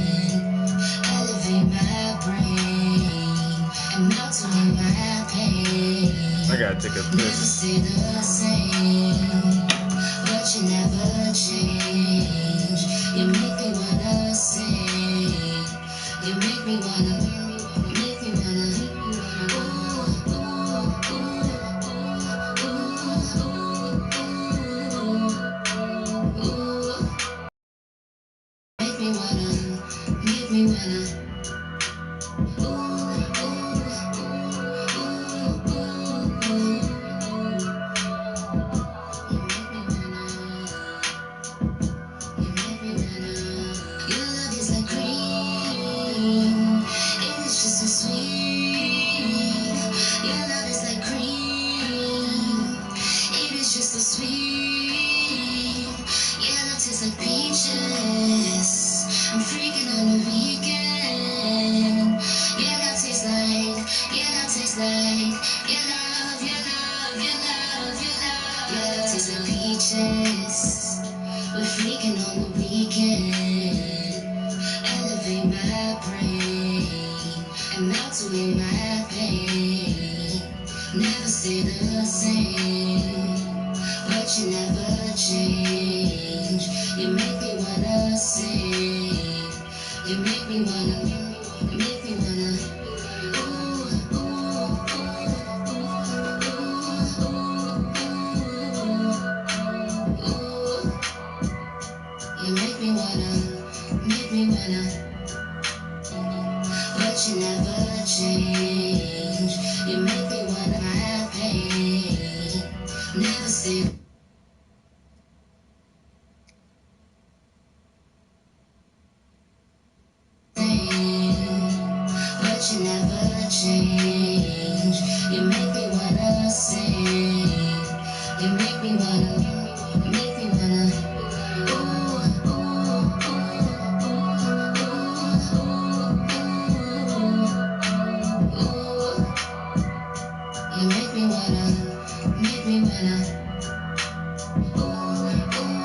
Elevate my brain and melt away my pain. I gotta take a Never piss. stay the same, but you never change. You make me wanna sing. You make me wanna. Make me wanna. Ooh, ooh, ooh, ooh, ooh, ooh, ooh. Make me wanna, make me wanna. Ooh, ooh, ooh, ooh, ooh. You make me wanna, you make me wanna. Your love is like cream in stress. We're freaking on the weekend. Elevate my brain and melt away my pain. Never stay the same, but you never change. You make me wanna sing. You make me wanna. You make me wanna. Ooh, ooh, ooh, ooh, ooh, ooh. You make me wanna. But you never change. You make me wanna my pain. Never stay. But you never change. You make me wanna sing. You make me wanna. You make me wanna. Ooh, ooh, ooh, ooh, ooh, ooh. You make me wanna. Make me wanna. Ooh, ooh, ooh,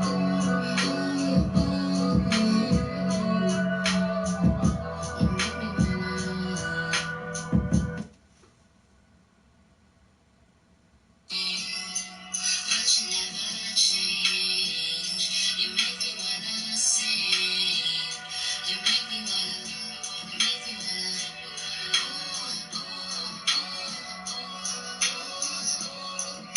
ooh, ooh, ooh. You make me wanna. But you never change. You make me wanna sing. You make me wanna. You make me wanna. Ooh, ooh, ooh, ooh, ooh.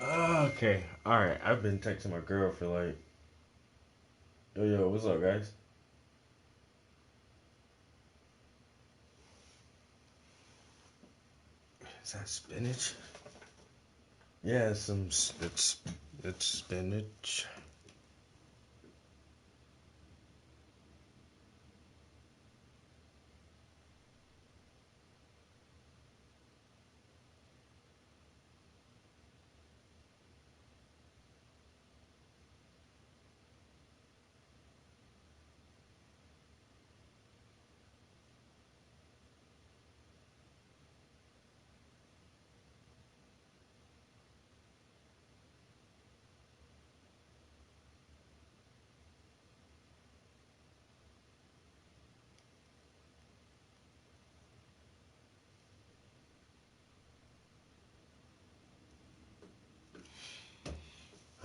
Okay, alright. I've been texting my girl for like, yo, what's up, guys? Is that spinach? Yeah, it's spinach.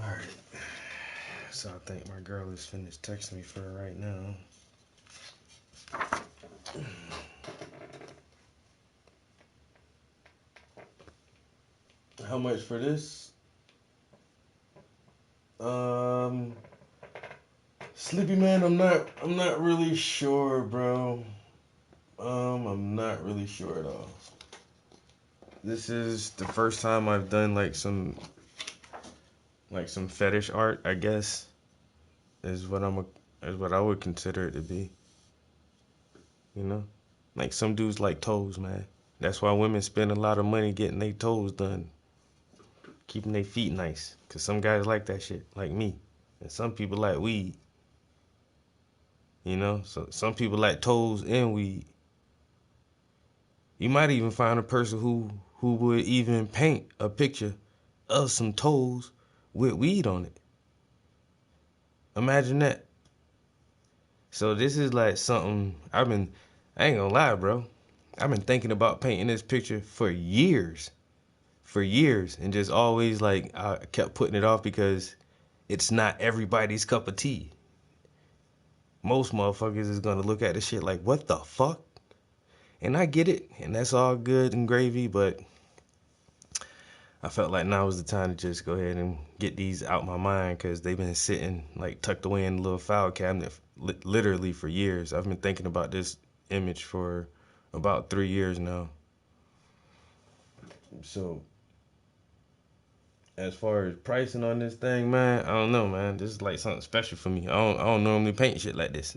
Alright. So I think my girl is finished texting me for right now. How much for this? Sleepy man, I'm not really sure, bro. I'm not really sure at all. This is the first time I've done like some fetish art, I guess, is what is what I would consider it to be. You know, like some dudes like toes, man. That's why women spend a lot of money getting their toes done, keeping their feet nice. Cause some guys like that shit, like me, and some people like weed. You know, so some people like toes and weed. You might even find a person who would even paint a picture of some toes with weed on it. Imagine that. So this is like something I ain't gonna lie, bro. I've been thinking about painting this picture for years. for years, and just always like I kept putting it off because it's not everybody's cup of tea. Most motherfuckers is gonna look at this shit like, what the fuck? And I get it, and that's all good and gravy, but I felt like now was the time to just go ahead and get these out my mind, because they've been sitting like tucked away in the little file cabinet literally for years. I've been thinking about this image for about 3 years now. So as far as pricing on this thing, man, I don't know, man. This is like something special for me. I don't normally paint shit like this.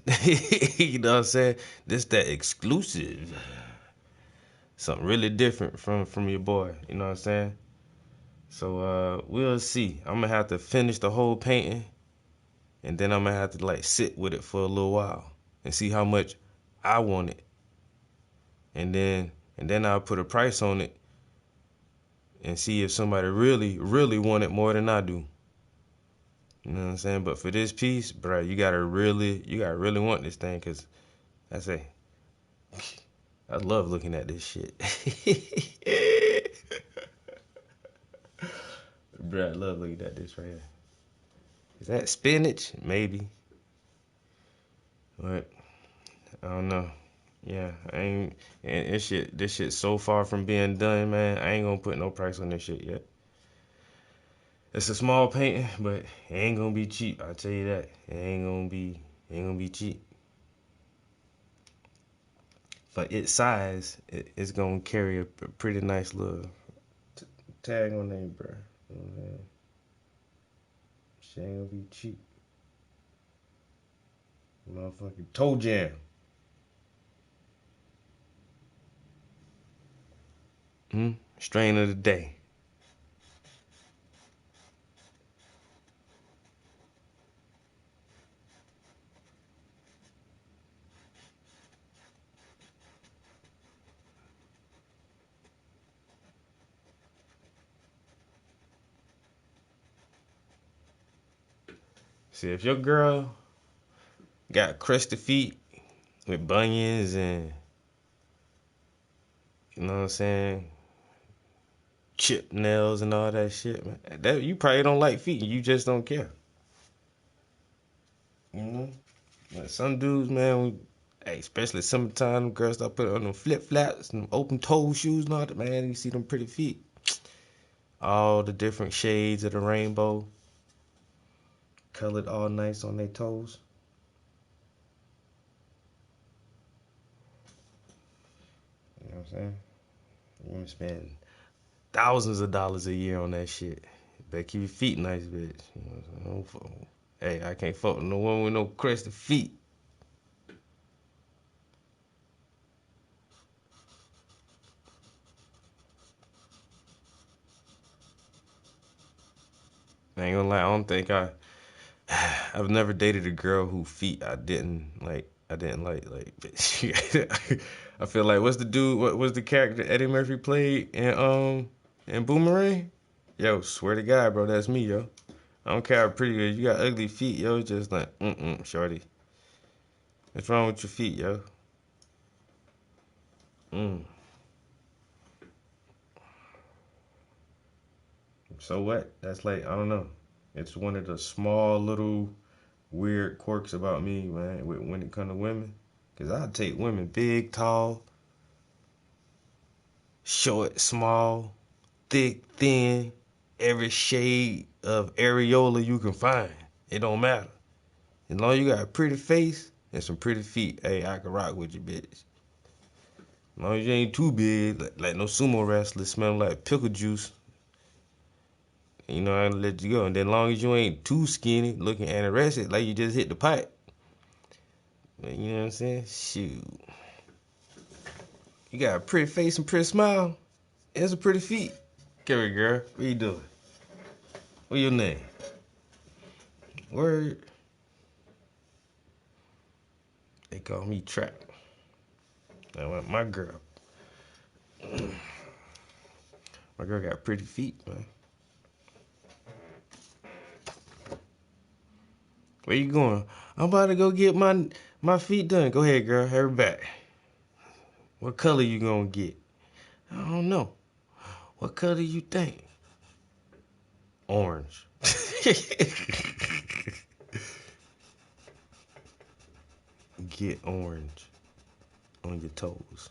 You know what I'm saying? This that exclusive. Something really different from your boy. You know what I'm saying? So we'll see. I'm gonna have to finish the whole painting, and then I'm gonna have to like sit with it for a little while and see how much I want it. And then I'll put a price on it and see if somebody really, really want it more than I do. You know what I'm saying? But for this piece, bro, you gotta really want this thing, cause I say, I love looking at this shit. Bro, I love looking at this right here. Is that spinach? Maybe. But I don't know. Yeah, I ain't. And this shit's so far from being done, man. I ain't gonna put no price on this shit yet. It's a small painting, but it ain't gonna be cheap. I tell you that. It ain't gonna be cheap. For its size, it's gonna carry a pretty nice little tag on there, bro. You know what I'm saying? Shit ain't gonna be cheap. Motherfucking toe jam. Strain of the day. See, if your girl got crusty feet with bunions and, you know what I'm saying, chip nails and all that shit, man, that you probably don't like feet. You just don't care. You know? Like some dudes, man, hey, especially summertime, girls start putting on them flip flops and open toe shoes and all that, man. You see them pretty feet. All the different shades of the rainbow. Colored all nice on their toes. You know what I'm saying? You want to spend thousands of dollars a year on that shit. Better keep your feet nice, bitch. You know what I'm saying? Hey, I can't fuck with no one with no crusty feet. I ain't gonna lie, I don't think I've never dated a girl whose feet I didn't like. Bitch. I feel like, what's the dude? What was the character Eddie Murphy played in Boomerang? Yo, swear to God, bro, that's me, yo. I don't care how pretty you are. You got ugly feet, yo. Just like, shorty. What's wrong with your feet, yo? So what? That's like, I don't know. It's one of the small little weird quirks about me, man, when it comes to women. Because I take women big, tall, short, small, thick, thin, every shade of areola you can find. It don't matter. As long as you got a pretty face and some pretty feet, hey, I can rock with you, bitch. As long as you ain't too big, like no sumo wrestler smelling like pickle juice, you know, I'll let you go. And then as long as you ain't too skinny, looking anorexic, like you just hit the pipe. You know what I'm saying? Shoot. You got a pretty face and pretty smile. And some pretty feet. Come here, girl. What you doing? What's your name? Word. They call me Trap. My girl. My girl got pretty feet, man. Where you going? I'm about to go get my feet done. Go ahead, girl. Hurry back. What color you gonna get? I don't know. What color you think? Orange. Get orange on your toes.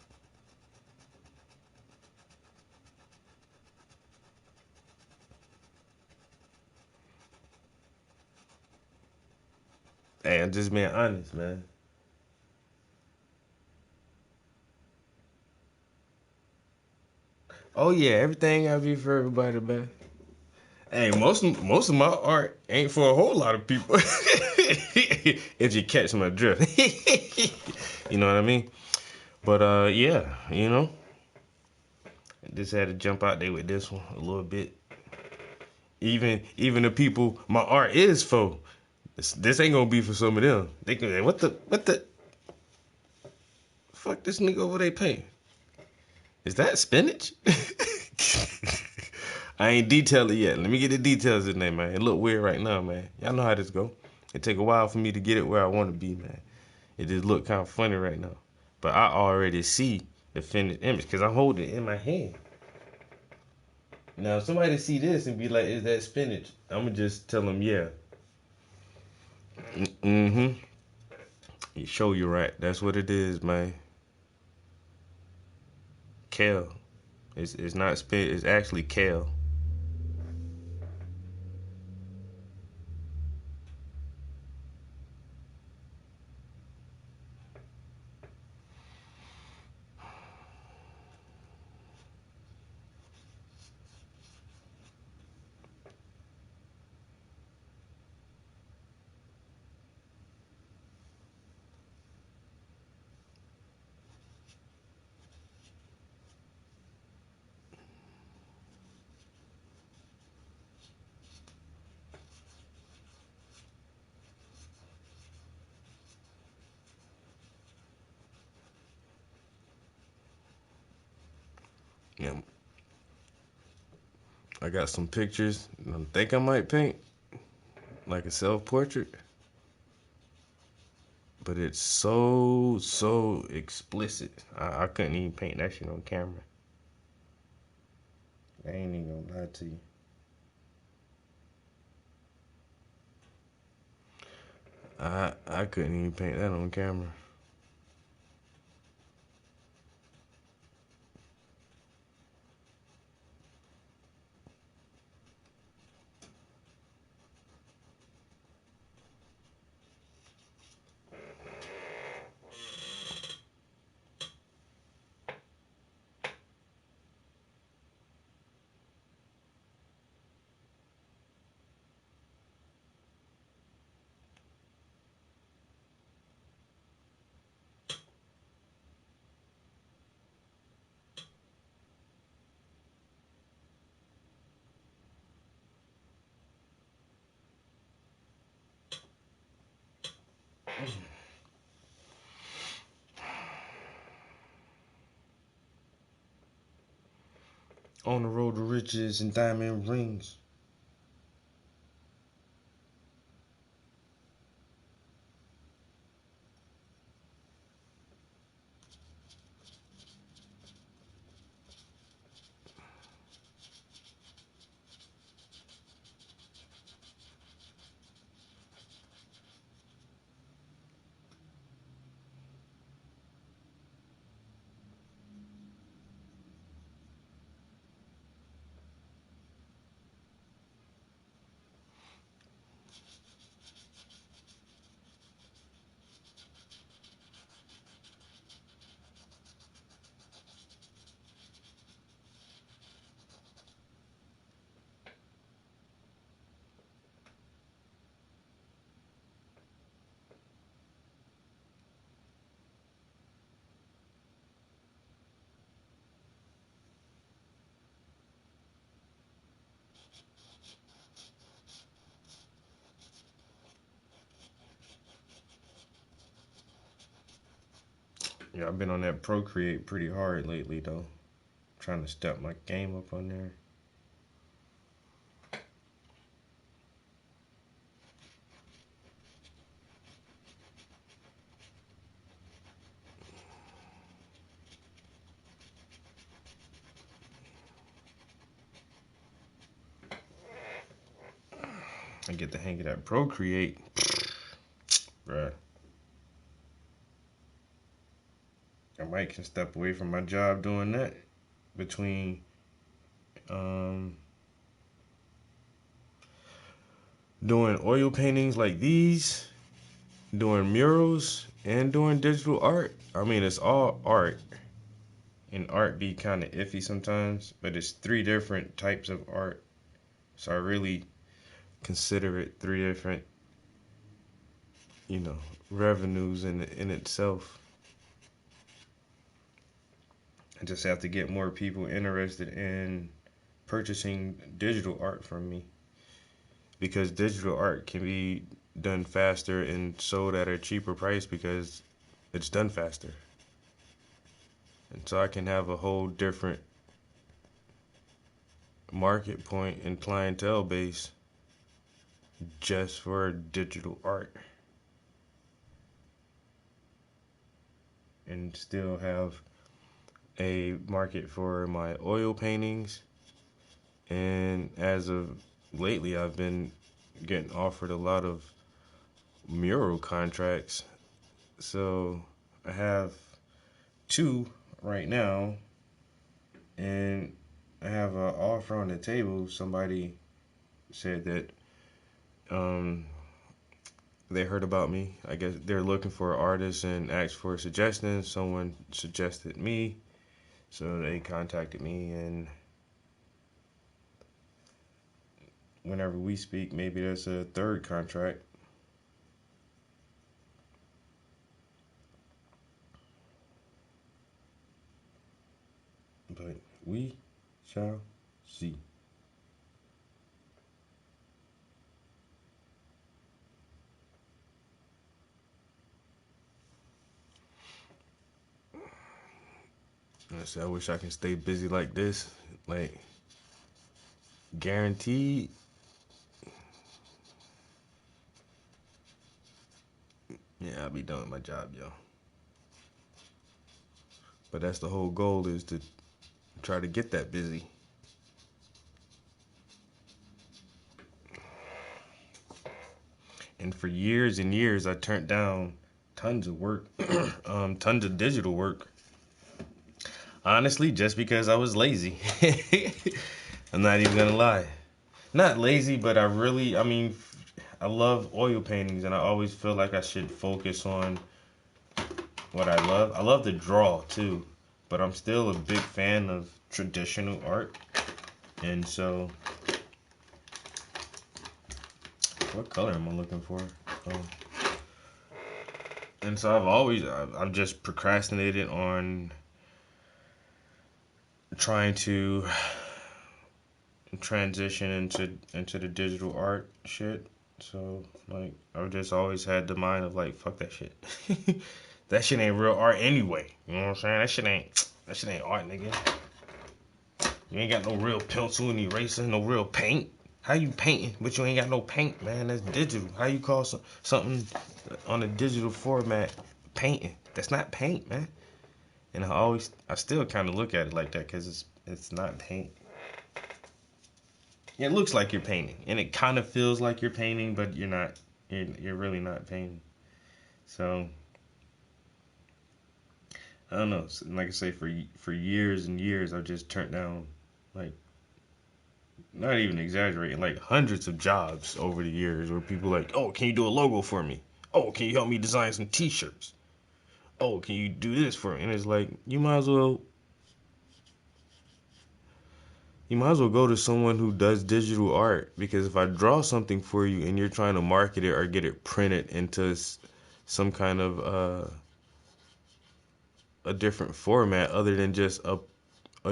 Hey, I'm just being honest, man. Oh yeah, everything gotta be for everybody, man. Hey, most of my art ain't for a whole lot of people. If you catch my drift. You know what I mean? But yeah, you know. Just had to jump out there with this one a little bit. Even the people my art is for, this ain't gonna be for some of them. They can what the fuck this nigga over there paint? Is that spinach? I ain't detailed it yet. Let me get the details in there, man. It look weird right now, man. Y'all know how this go. It take a while for me to get it where I want to be, man. It just look kind of funny right now. But I already see the finished image because I'm holding it in my hand. Now, if somebody see this and be like, is that spinach? I'm going to just tell them, yeah. Mm-hmm. You show you right. That's what it is, man. Kale. It's not spinach. It's actually kale. Yeah. I got some pictures. I think I might paint like a self-portrait. But it's so explicit. I couldn't even paint that shit on camera. I ain't even gonna lie to you. I couldn't even paint that on camera. On the road to riches and diamond rings. Yeah, I've been on that Procreate pretty hard lately though. Trying to step my game up on there. I get the hang of that Procreate, bruh. I might can step away from my job doing that between doing oil paintings like these, doing murals, and doing digital art. I mean, it's all art, and art be kind of iffy sometimes, but it's 3 different types of art. So I really consider it 3 different, revenues in itself. I just have to get more people interested in purchasing digital art from me, because digital art can be done faster and sold at a cheaper price because it's done faster. And so I can have a whole different market point and clientele base just for digital art, and still have a market for my oil paintings. And as of lately, I've been getting offered a lot of mural contracts. So I have 2 right now, and I have an offer on the table. Somebody said that they heard about me. I guess they're looking for artists and asked for suggestions. Someone suggested me, so they contacted me, and whenever we speak, maybe there's a 3rd contract. But we shall see. I wish I can stay busy like this, like guaranteed. Yeah, I'll be done with my job, yo. But that's the whole goal, is to try to get that busy. And for years and years, I turned down tons of work, tons of digital work. Honestly, just because I was lazy. I'm not even gonna lie. Not lazy, but I love oil paintings, and I always feel like I should focus on what I love. I love to draw too, but I'm still a big fan of traditional art. And so, what color am I looking for? Oh. And so I've just procrastinated on trying to transition into the digital art shit. So like, I've just always had the mind of like, fuck that shit. That shit ain't real art anyway. You know what I'm saying? That shit ain't art, nigga. You ain't got no real pencil and eraser, no real paint. How you painting, but you ain't got no paint, man? That's digital. How you call something on a digital format painting? That's not paint, man. And I still kind of look at it like that, because it's not paint. It looks like you're painting, and it kind of feels like you're painting, but you're not. You're really not painting. So I don't know. Like I say, for years and years, I've just turned down, like, not even exaggerating, like hundreds of jobs over the years where people like, oh, can you do a logo for me? Oh, can you help me design some T-shirts? Oh, can you do this for me? And it's like, you might as well go to someone who does digital art, because if I draw something for you and you're trying to market it or get it printed into some kind of a different format other than just a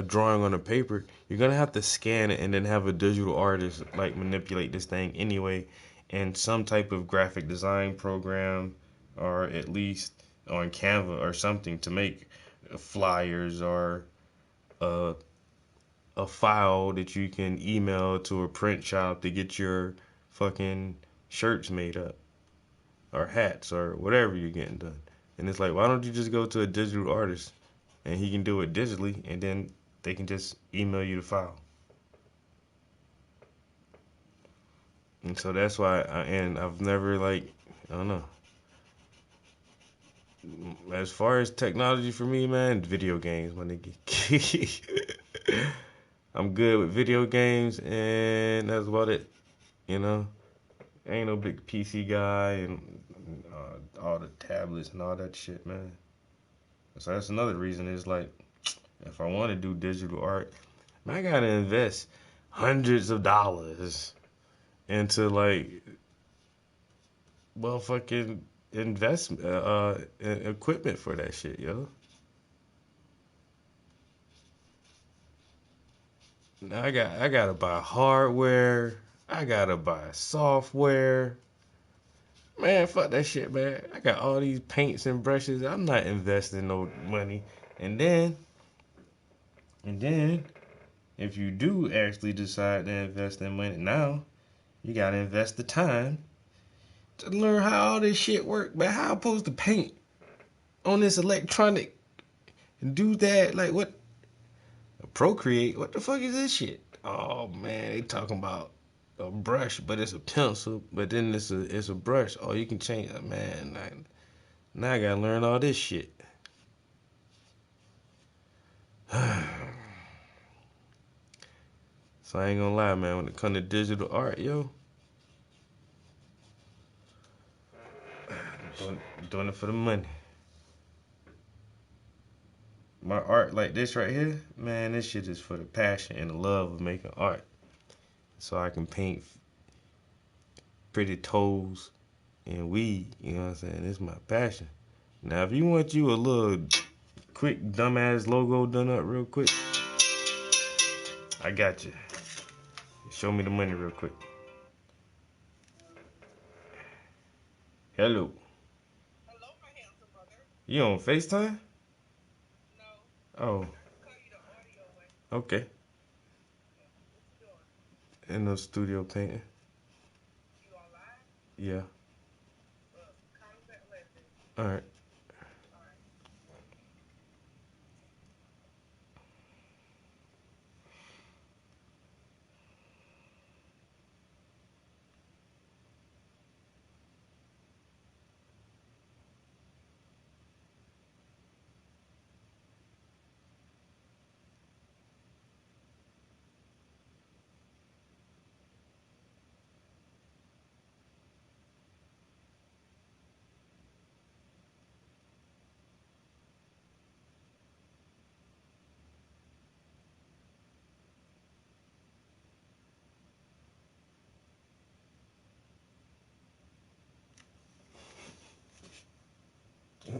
drawing on a paper, you're gonna have to scan it and then have a digital artist like manipulate this thing anyway, in some type of graphic design program, or at least on Canva or something, to make flyers or a file that you can email to a print shop to get your fucking shirts made up, or hats, or whatever you're getting done. And it's like, why don't you just go to a digital artist and he can do it digitally, and then they can just email you the file. And so that's why, and I've never, like, I don't know. As far as technology for me, man, video games, my nigga. I'm good with video games, and that's about it. You know, I ain't no big PC guy, and all the tablets and all that shit, man. So that's another reason is like, if I want to do digital art, man, I gotta invest hundreds of dollars into like motherfucking investment equipment for that shit, yo. Now I gotta buy hardware. I gotta buy software. Man, fuck that shit, man. I got all these paints and brushes. I'm not investing no money. And then, if you do actually decide to invest in money now, you gotta invest the time to learn how all this shit work. But how I'm supposed to paint on this electronic and do that? Like what? Procreate? What the fuck is this shit? Oh man, they talking about a brush, but it's a pencil. But then it's a brush. Oh, you can change. Man, now I gotta learn all this shit. So I ain't gonna lie, man. When it comes to digital art, yo, doing it for the money. My art like this right here, man, this shit is for the passion and the love of making art. So I can paint pretty toes and weed, you know what I'm saying? It's my passion. Now, if you want you a little quick dumbass logo done up real quick, I got you. Show me the money real quick. Hello. Hello, my handsome brother. You on FaceTime? No, Oh, I can call you the audio way. okay. What you doing? In the studio painting. You all live? Yeah. Call me back later. All right. All right.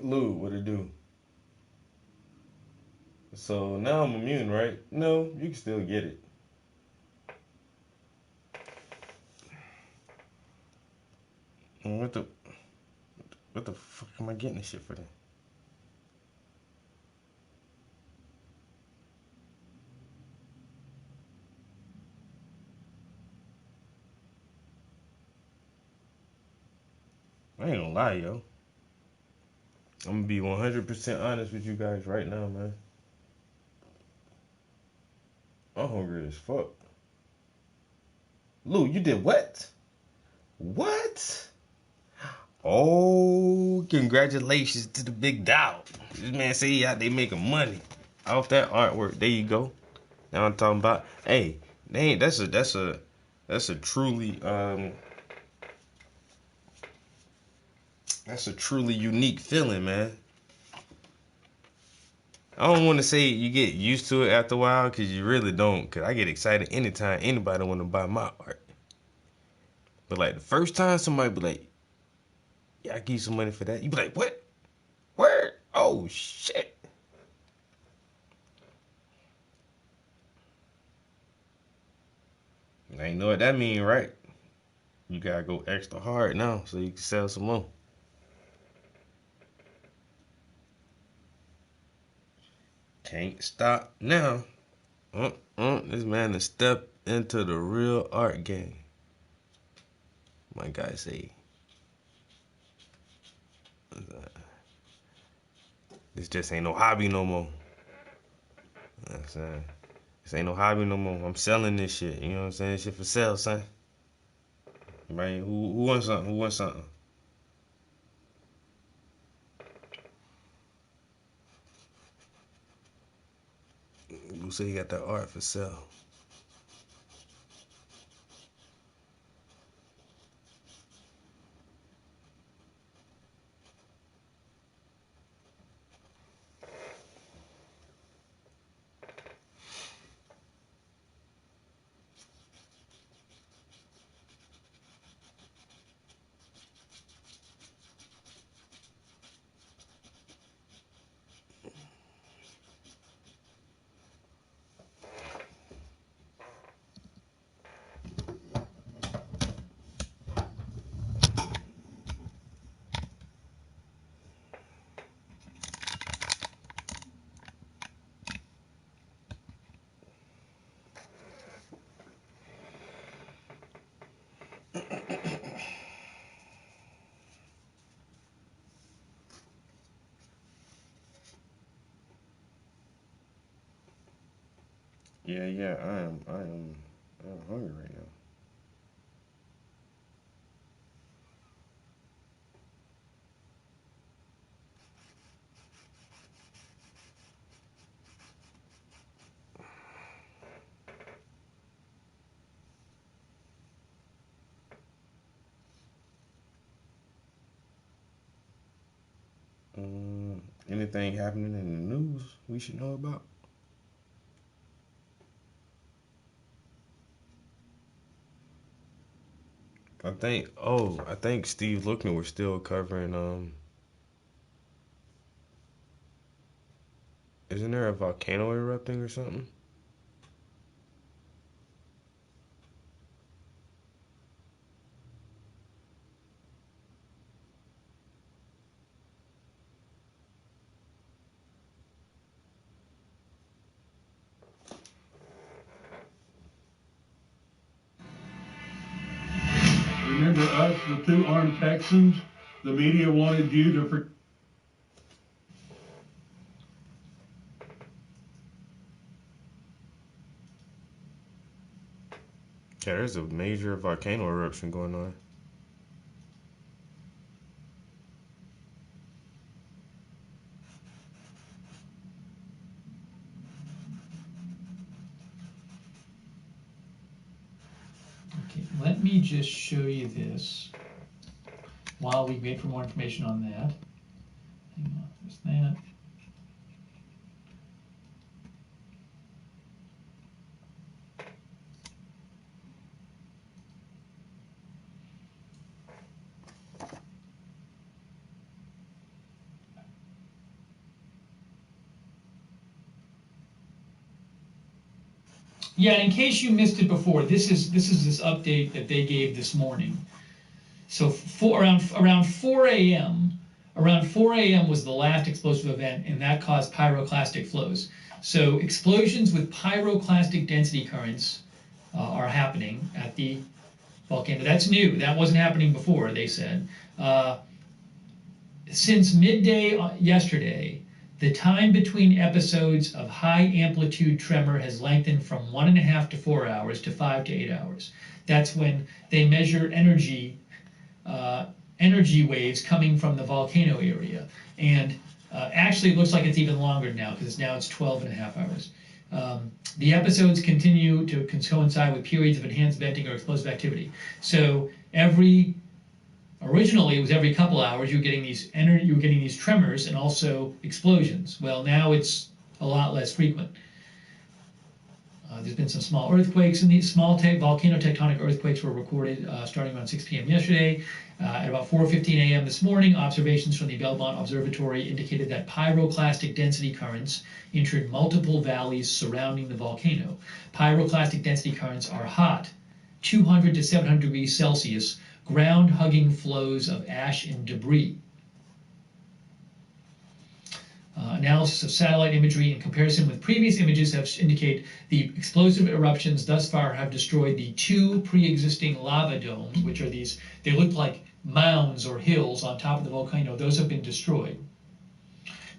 Lou, what it do? So now I'm immune, right? No, you can still get it. What the fuck am I getting this shit for then? I ain't gonna lie, yo. I'm gonna be 100% honest with you guys right now, man. I'm hungry as fuck. Lou, you did what? What? Oh, congratulations to the big dog. This man say he out there making money off that artwork. There you go. Now I'm talking about. Hey, dang, that's a truly that's a truly unique feeling, man. I don't want to say you get used to it after a while, because you really don't. Because I get excited anytime anybody want to buy my art. But like the first time somebody be like, "Yeah, I give you some money for that," you be like, "What? Where? Oh shit!" I ain't know what that mean, right? You gotta go extra hard now so you can sell some more. Can't stop now. This man has stepped into the real art game. My guy say, this just ain't no hobby no more. You know what I'm saying? This ain't no hobby no more. I'm selling this shit. You know what I'm saying? This shit for sale, son. Man, who wants something? Who wants something? Who say you got that art for sale? Yeah, I am hungry right now. Anything happening in the news we should know about? I think Steve Lukner was still covering isn't there a volcano erupting or something? Remember us, the two armed Texans? The media wanted you to. Yeah, there's a major volcano eruption going on. Okay, let me just show you this while we wait for more information on that. Hang on, there's that. Yeah, in case you missed it before, this is this update that they gave this morning. So around 4 a.m. Around 4 a.m. was the last explosive event, and that caused pyroclastic flows. So explosions with pyroclastic density currents are happening at the volcano. That's new. That wasn't happening before, they said. Since midday yesterday, the time between episodes of high amplitude tremor has lengthened from 1.5 to 4 hours to 5 to 8 hours. That's when they measure energy waves coming from the volcano area. And actually, it looks like it's even longer now because now it's 12.5 hours. The episodes continue to coincide with periods of enhanced venting or explosive activity. So originally it was every couple hours you were getting these tremors and also explosions. Well, now it's a lot less frequent. There's been some small earthquakes, and these small volcano tectonic earthquakes were recorded starting around 6 p.m. yesterday. At about 4:15 a.m. this morning, observations from the Belmont Observatory indicated that pyroclastic density currents entered multiple valleys surrounding the volcano. Pyroclastic density currents are hot, 200 to 700 degrees Celsius, ground-hugging flows of ash and debris. Analysis of satellite imagery in comparison with previous images have indicated the explosive eruptions thus far have destroyed the two pre-existing lava domes, which are these, they look like mounds or hills on top of the volcano. Those have been destroyed.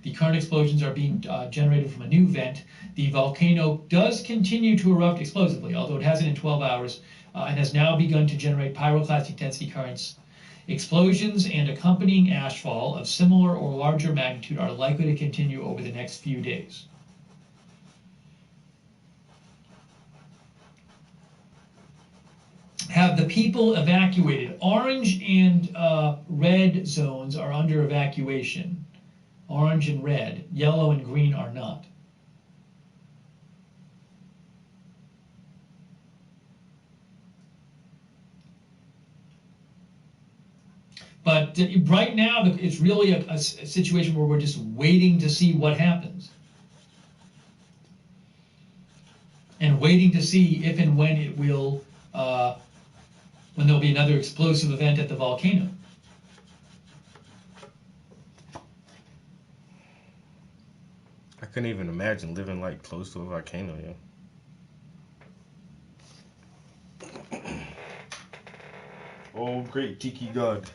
The current explosions are being generated from a new vent. The volcano does continue to erupt explosively, although it hasn't in 12 hours, and has now begun to generate pyroclastic density currents. Explosions and accompanying ashfall of similar or larger magnitude are likely to continue over the next few days. Have the people evacuated? Orange and red zones are under evacuation. Orange and red. Yellow and green are not. But right now, it's really a situation where we're just waiting to see what happens. And waiting to see if and when it will, when there'll be another explosive event at the volcano. I couldn't even imagine living like close to a volcano, yeah. Oh, great Tiki God.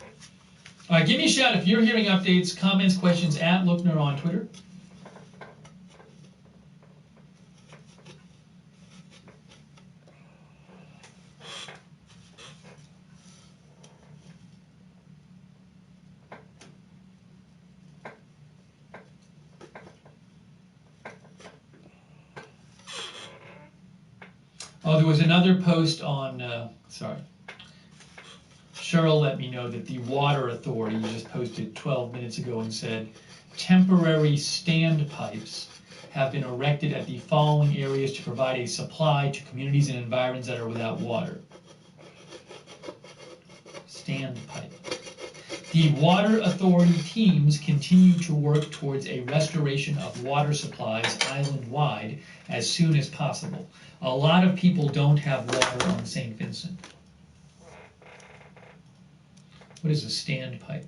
All right, give me a shout if you're hearing updates, comments, questions at Lookner on Twitter. Oh, there was another post on, sorry. Cheryl let me know that the Water Authority just posted 12 minutes ago and said, temporary standpipes have been erected at the following areas to provide a supply to communities and environs that are without water. Standpipe. The Water Authority teams continue to work towards a restoration of water supplies island-wide as soon as possible. A lot of people don't have water on St. Vincent. What is a standpipe?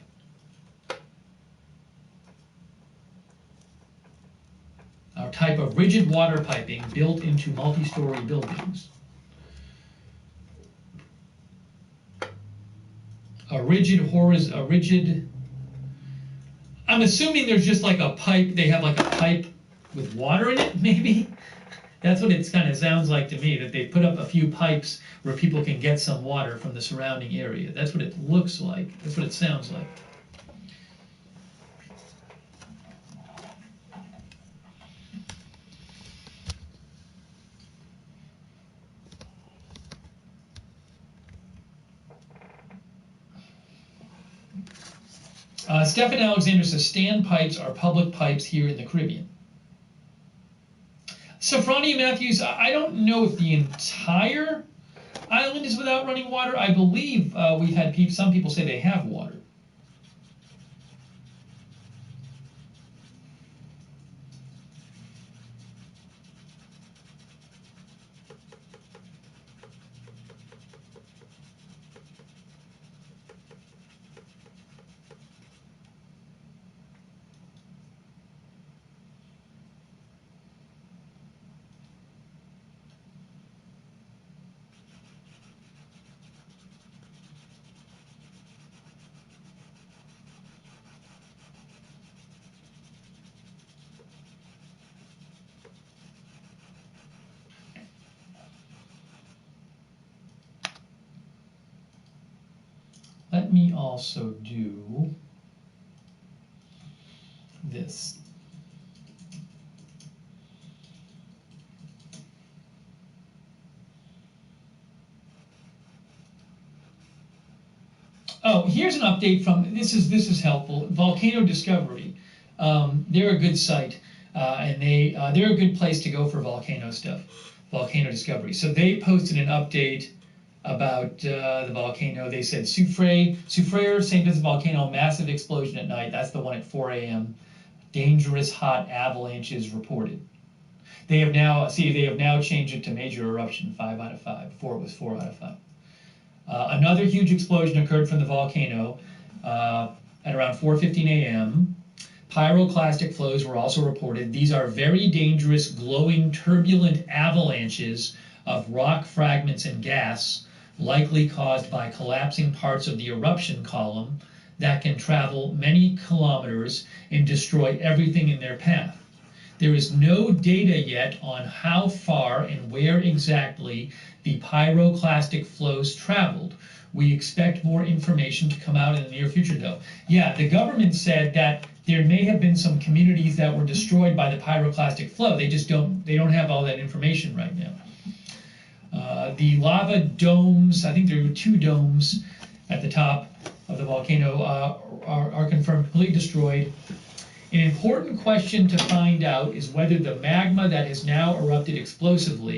A type of rigid water piping built into multi-story buildings. A rigid, I'm assuming there's just like a pipe, they have like a pipe with water in it, maybe? That's what it kind of sounds like to me, that they put up a few pipes where people can get some water from the surrounding area. That's what it looks like. That's what it sounds like. Stephen Alexander says standpipes are public pipes here in the Caribbean. Sophronia Matthews, I don't know if the entire island is without running water. I believe we've had some people say they have water. Let me also do this. Oh, here's an update from, this is helpful, Volcano Discovery. They're a good site, and they're a good place to go for volcano stuff, Volcano Discovery. So they posted an update about the volcano. They said Soufriere, St. Vincent volcano, massive explosion at night. That's the one at 4 a.m. Dangerous hot avalanches reported. They have now changed it to major eruption, 5 out of 5. Before it was 4 out of 5. Another huge explosion occurred from the volcano at around 4:15 a.m. Pyroclastic flows were also reported. These are very dangerous, glowing, turbulent avalanches of rock fragments and gas, likely caused by collapsing parts of the eruption column that can travel many kilometers and destroy everything in their path. There is no data yet on how far and where exactly the pyroclastic flows traveled. We expect more information to come out in the near future, though. Yeah, the government said that there may have been some communities that were destroyed by the pyroclastic flow. They don't have all that information right now. The lava domes, I think there were 2 domes at the top of the volcano, are confirmed completely destroyed. An important question to find out is whether the magma that has now erupted explosively